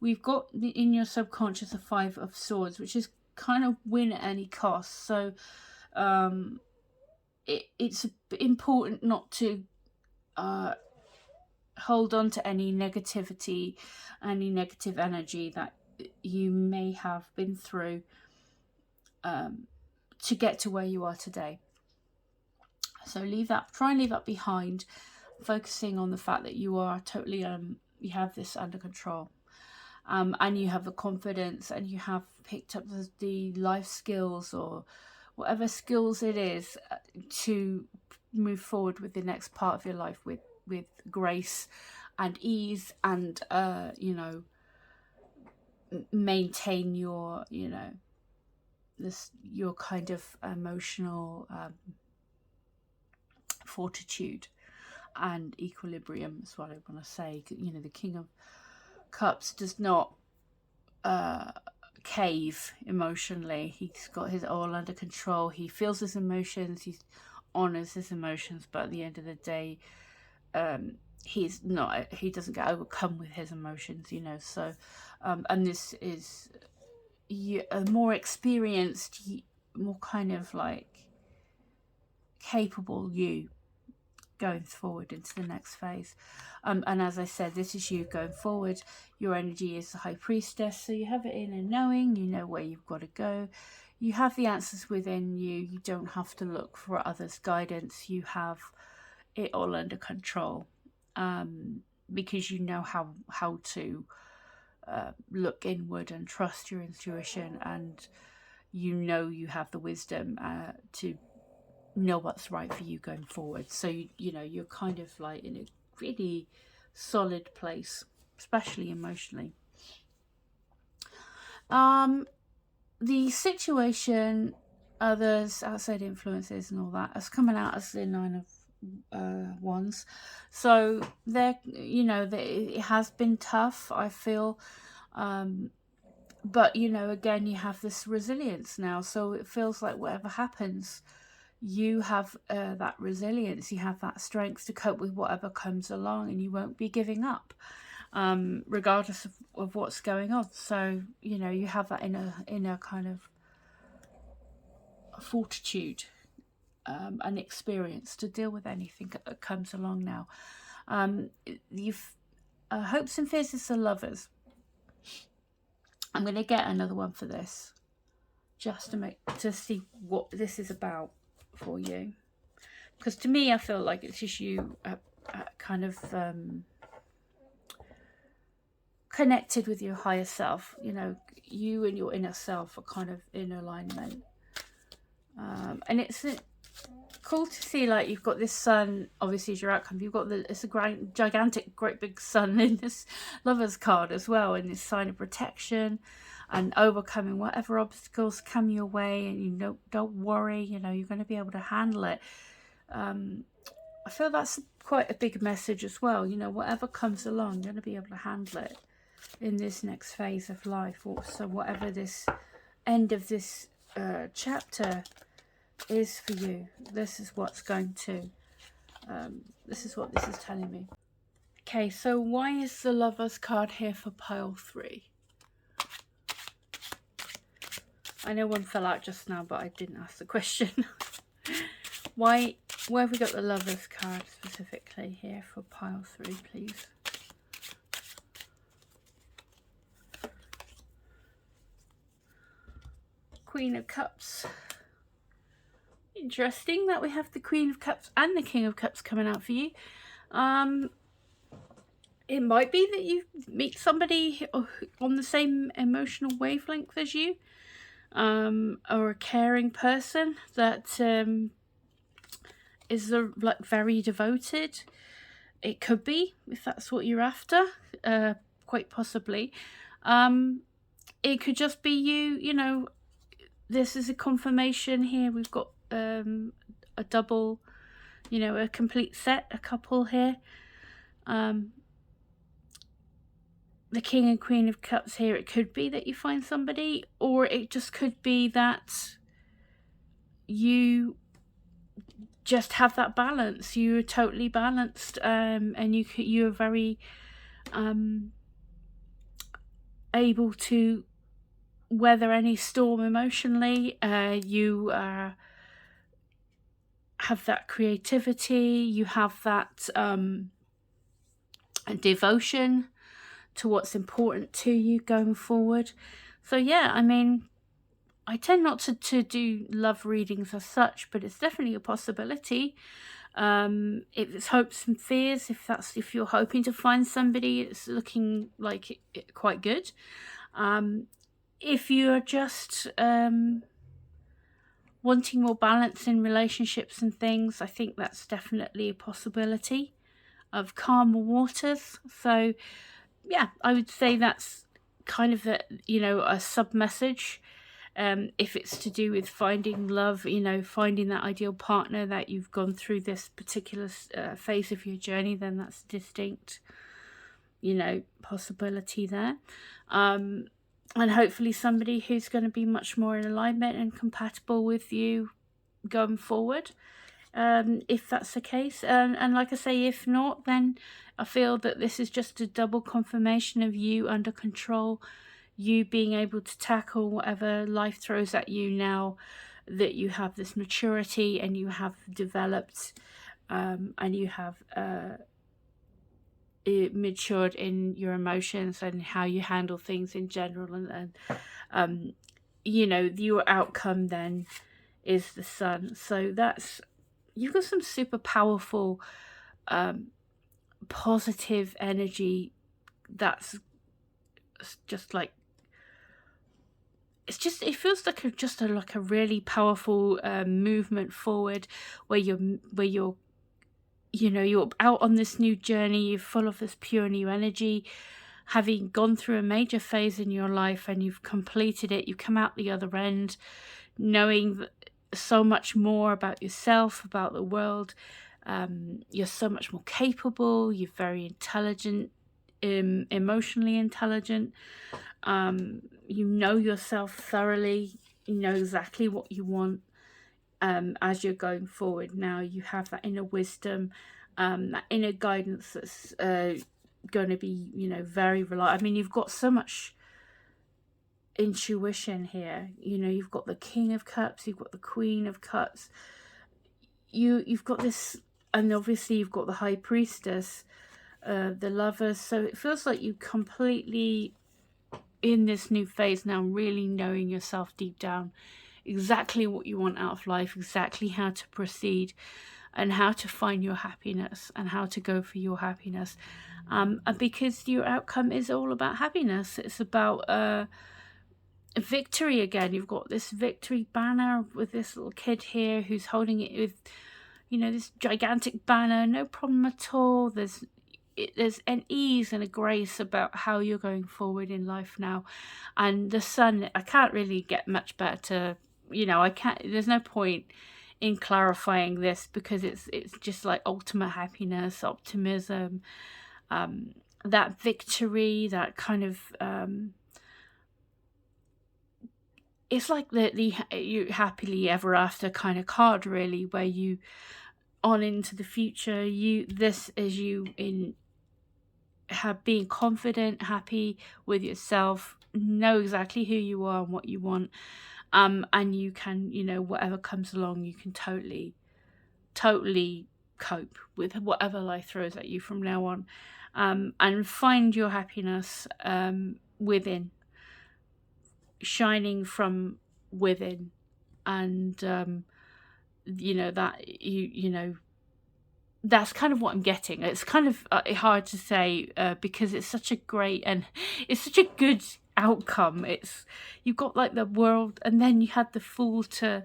we've got in your subconscious a 5 of Swords, which is kind of win at any cost. So it's important not to hold on to any negativity, any negative energy that you may have been through to get to where you are today. So try and leave that behind, focusing on the fact that you are totally you have this under control, and you have the confidence, and you have picked up the life skills, or whatever skills it is, to move forward with the next part of your life with grace and ease, and you know, maintain your, you know, your kind of emotional fortitude and equilibrium is what I want to say. You know, the King of Cups does not cave emotionally. He's got his all under control. He feels his emotions, he honors his emotions, but at the end of the day, he doesn't get overcome with his emotions, you know. So and this is a more experienced, more kind of like capable you going forward into the next phase. And as I said, this is you going forward. Your energy is the High Priestess, so you have it in a knowing, you know where you've got to go, you have the answers within you, you don't have to look for others' guidance, you have it all under control, because you know how to look inward and trust your intuition, and you know you have the wisdom to know what's right for you going forward. So you know, you're kind of like in a really solid place, especially emotionally. The situation, others, outside influences and all that, is coming out as the 9 of Wands. So there, you know, it has been tough, I feel, but you know, again, you have this resilience now, so it feels like whatever happens, you have that resilience, you have that strength to cope with whatever comes along, and you won't be giving up, regardless of what's going on. So you know, you have that inner kind of fortitude and experience to deal with anything that comes along now. hopes and fears is the Lovers. I'm going to get another one for this, just to see what this is about for you. Because to me, I feel like it's just you kind of connected with your higher self. You know, you and your inner self are kind of in alignment. And it's cool to see, like, you've got this sun, obviously, as your outcome. You've got it's a gigantic, great big sun in this Lovers card as well, and this sign of protection and overcoming whatever obstacles come your way. And you don't worry, you know, you're going to be able to handle it. I feel that's quite a big message as well. You know, whatever comes along, you're going to be able to handle it in this next phase of life. So whatever this end of this chapter is for you, this is what's going to this is what this is telling me. Okay, so why is the Lovers card here for pile 3? I know one fell out just now, but I didn't ask the question. Where have we got the Lovers card specifically here for pile 3, please? Queen of Cups. Interesting that we have the Queen of Cups and the King of Cups coming out for you. It might be that you meet somebody on the same emotional wavelength as you, or a caring person that is like very devoted. It could be, if that's what you're after, quite possibly. It could just be you. You know, this is a confirmation here. We've got a double, you know, a complete set, a couple here. The King and Queen of Cups here, it could be that you find somebody, or it just could be that you just have that balance. You are totally balanced, and you are very able to weather any storm emotionally. You have that creativity, you have that devotion to what's important to you going forward. So yeah, I mean, I tend not to do love readings as such, but it's definitely a possibility. It's hopes and fears. If you're hoping to find somebody, it's looking like it quite good. If you're just wanting more balance in relationships and things, I think that's definitely a possibility of calmer waters. So yeah, I would say that's kind of a sub message. If it's to do with finding love, you know, finding that ideal partner, that you've gone through this particular phase of your journey, then that's a distinct, you know, possibility there. And hopefully somebody who's going to be much more in alignment and compatible with you going forward, if that's the case. And like I say, if not, then I feel that this is just a double confirmation of you under control, you being able to tackle whatever life throws at you now that you have this maturity and you have developed, and you have matured in your emotions and how you handle things in general. And you know, your outcome then is the Sun. So that's, you've got some super powerful positive energy that's just like, it feels like a really powerful movement forward, where you're out on this new journey. You're full of this pure new energy, having gone through a major phase in your life, and you've completed it. You come out the other end knowing so much more about yourself, about the world. You're so much more capable. You're very intelligent, emotionally intelligent. You know yourself thoroughly. You know exactly what you want. As you're going forward now, you have that inner wisdom, that inner guidance that's going to be, you know, very reliable. I mean, you've got so much intuition here. You know, you've got the King of Cups, you've got the Queen of Cups, you've got this, and obviously you've got the High Priestess. the Lovers. So it feels like you completely in this new phase now, really knowing yourself deep down, exactly what you want out of life, exactly how to proceed, and how to find your happiness and how to go for your happiness. And because your outcome is all about happiness, it's about victory again. You've got this victory banner with this little kid here who's holding it with, you know, this gigantic banner, no problem at all. There's an ease and a grace about how you're going forward in life now. And the sun, I can't really get much better, you know, there's no point in clarifying this, because it's just like ultimate happiness, optimism, that victory, that kind of it's like the you happily ever after kind of card, really, where you on into the future, this is you in being confident, happy with yourself, know exactly who you are and what you want, and you can, you know, whatever comes along, you can totally cope with whatever life throws at you from now on, and find your happiness within, shining from within, and you know that you know that's kind of what I'm getting. It's kind of hard to say because it's such a great and it's such a good outcome. It's, you've got like the world, and then you had the Fool to,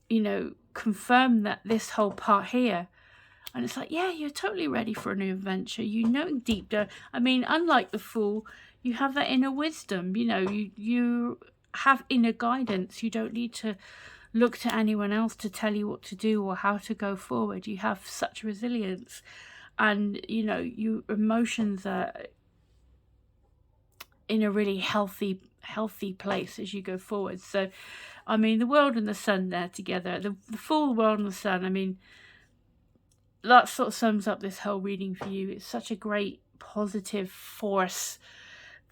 you know, confirm that this whole part here. And it's like, yeah, you're totally ready for a new adventure. You know deep down. I mean, unlike the Fool, you have that inner wisdom. You know, you have inner guidance. You don't need to look to anyone else to tell you what to do or how to go forward. You have such resilience, and you know, your emotions are in a really healthy place as you go forward. So I mean, the world and the sun there together, the full world and the sun, I mean, that sort of sums up this whole reading for you. It's such a great positive force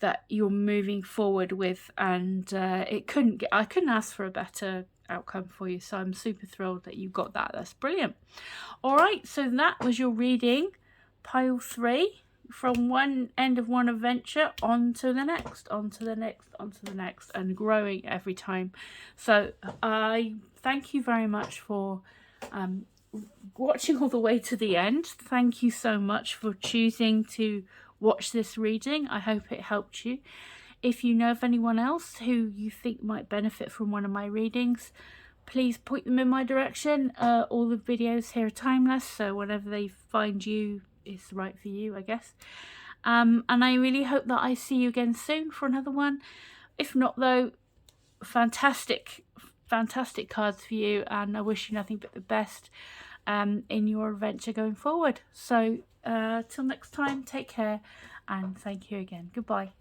that you're moving forward with, and I couldn't ask for a better outcome for you. So I'm super thrilled that you got that. That's brilliant. All right, so that was your reading, pile 3, from one end of one adventure on to the next, and growing every time. So I thank you very much for watching all the way to the end. Thank you so much for choosing to watch this reading. I hope it helped you. If you know of anyone else who you think might benefit from one of my readings, please point them in my direction. All the videos here are timeless, so whatever they find you is right for you, I guess. And I really hope that I see you again soon for another one. If not, though, fantastic cards for you, and I wish you nothing but the best in your adventure going forward. So till next time, take care, and thank you again. Goodbye.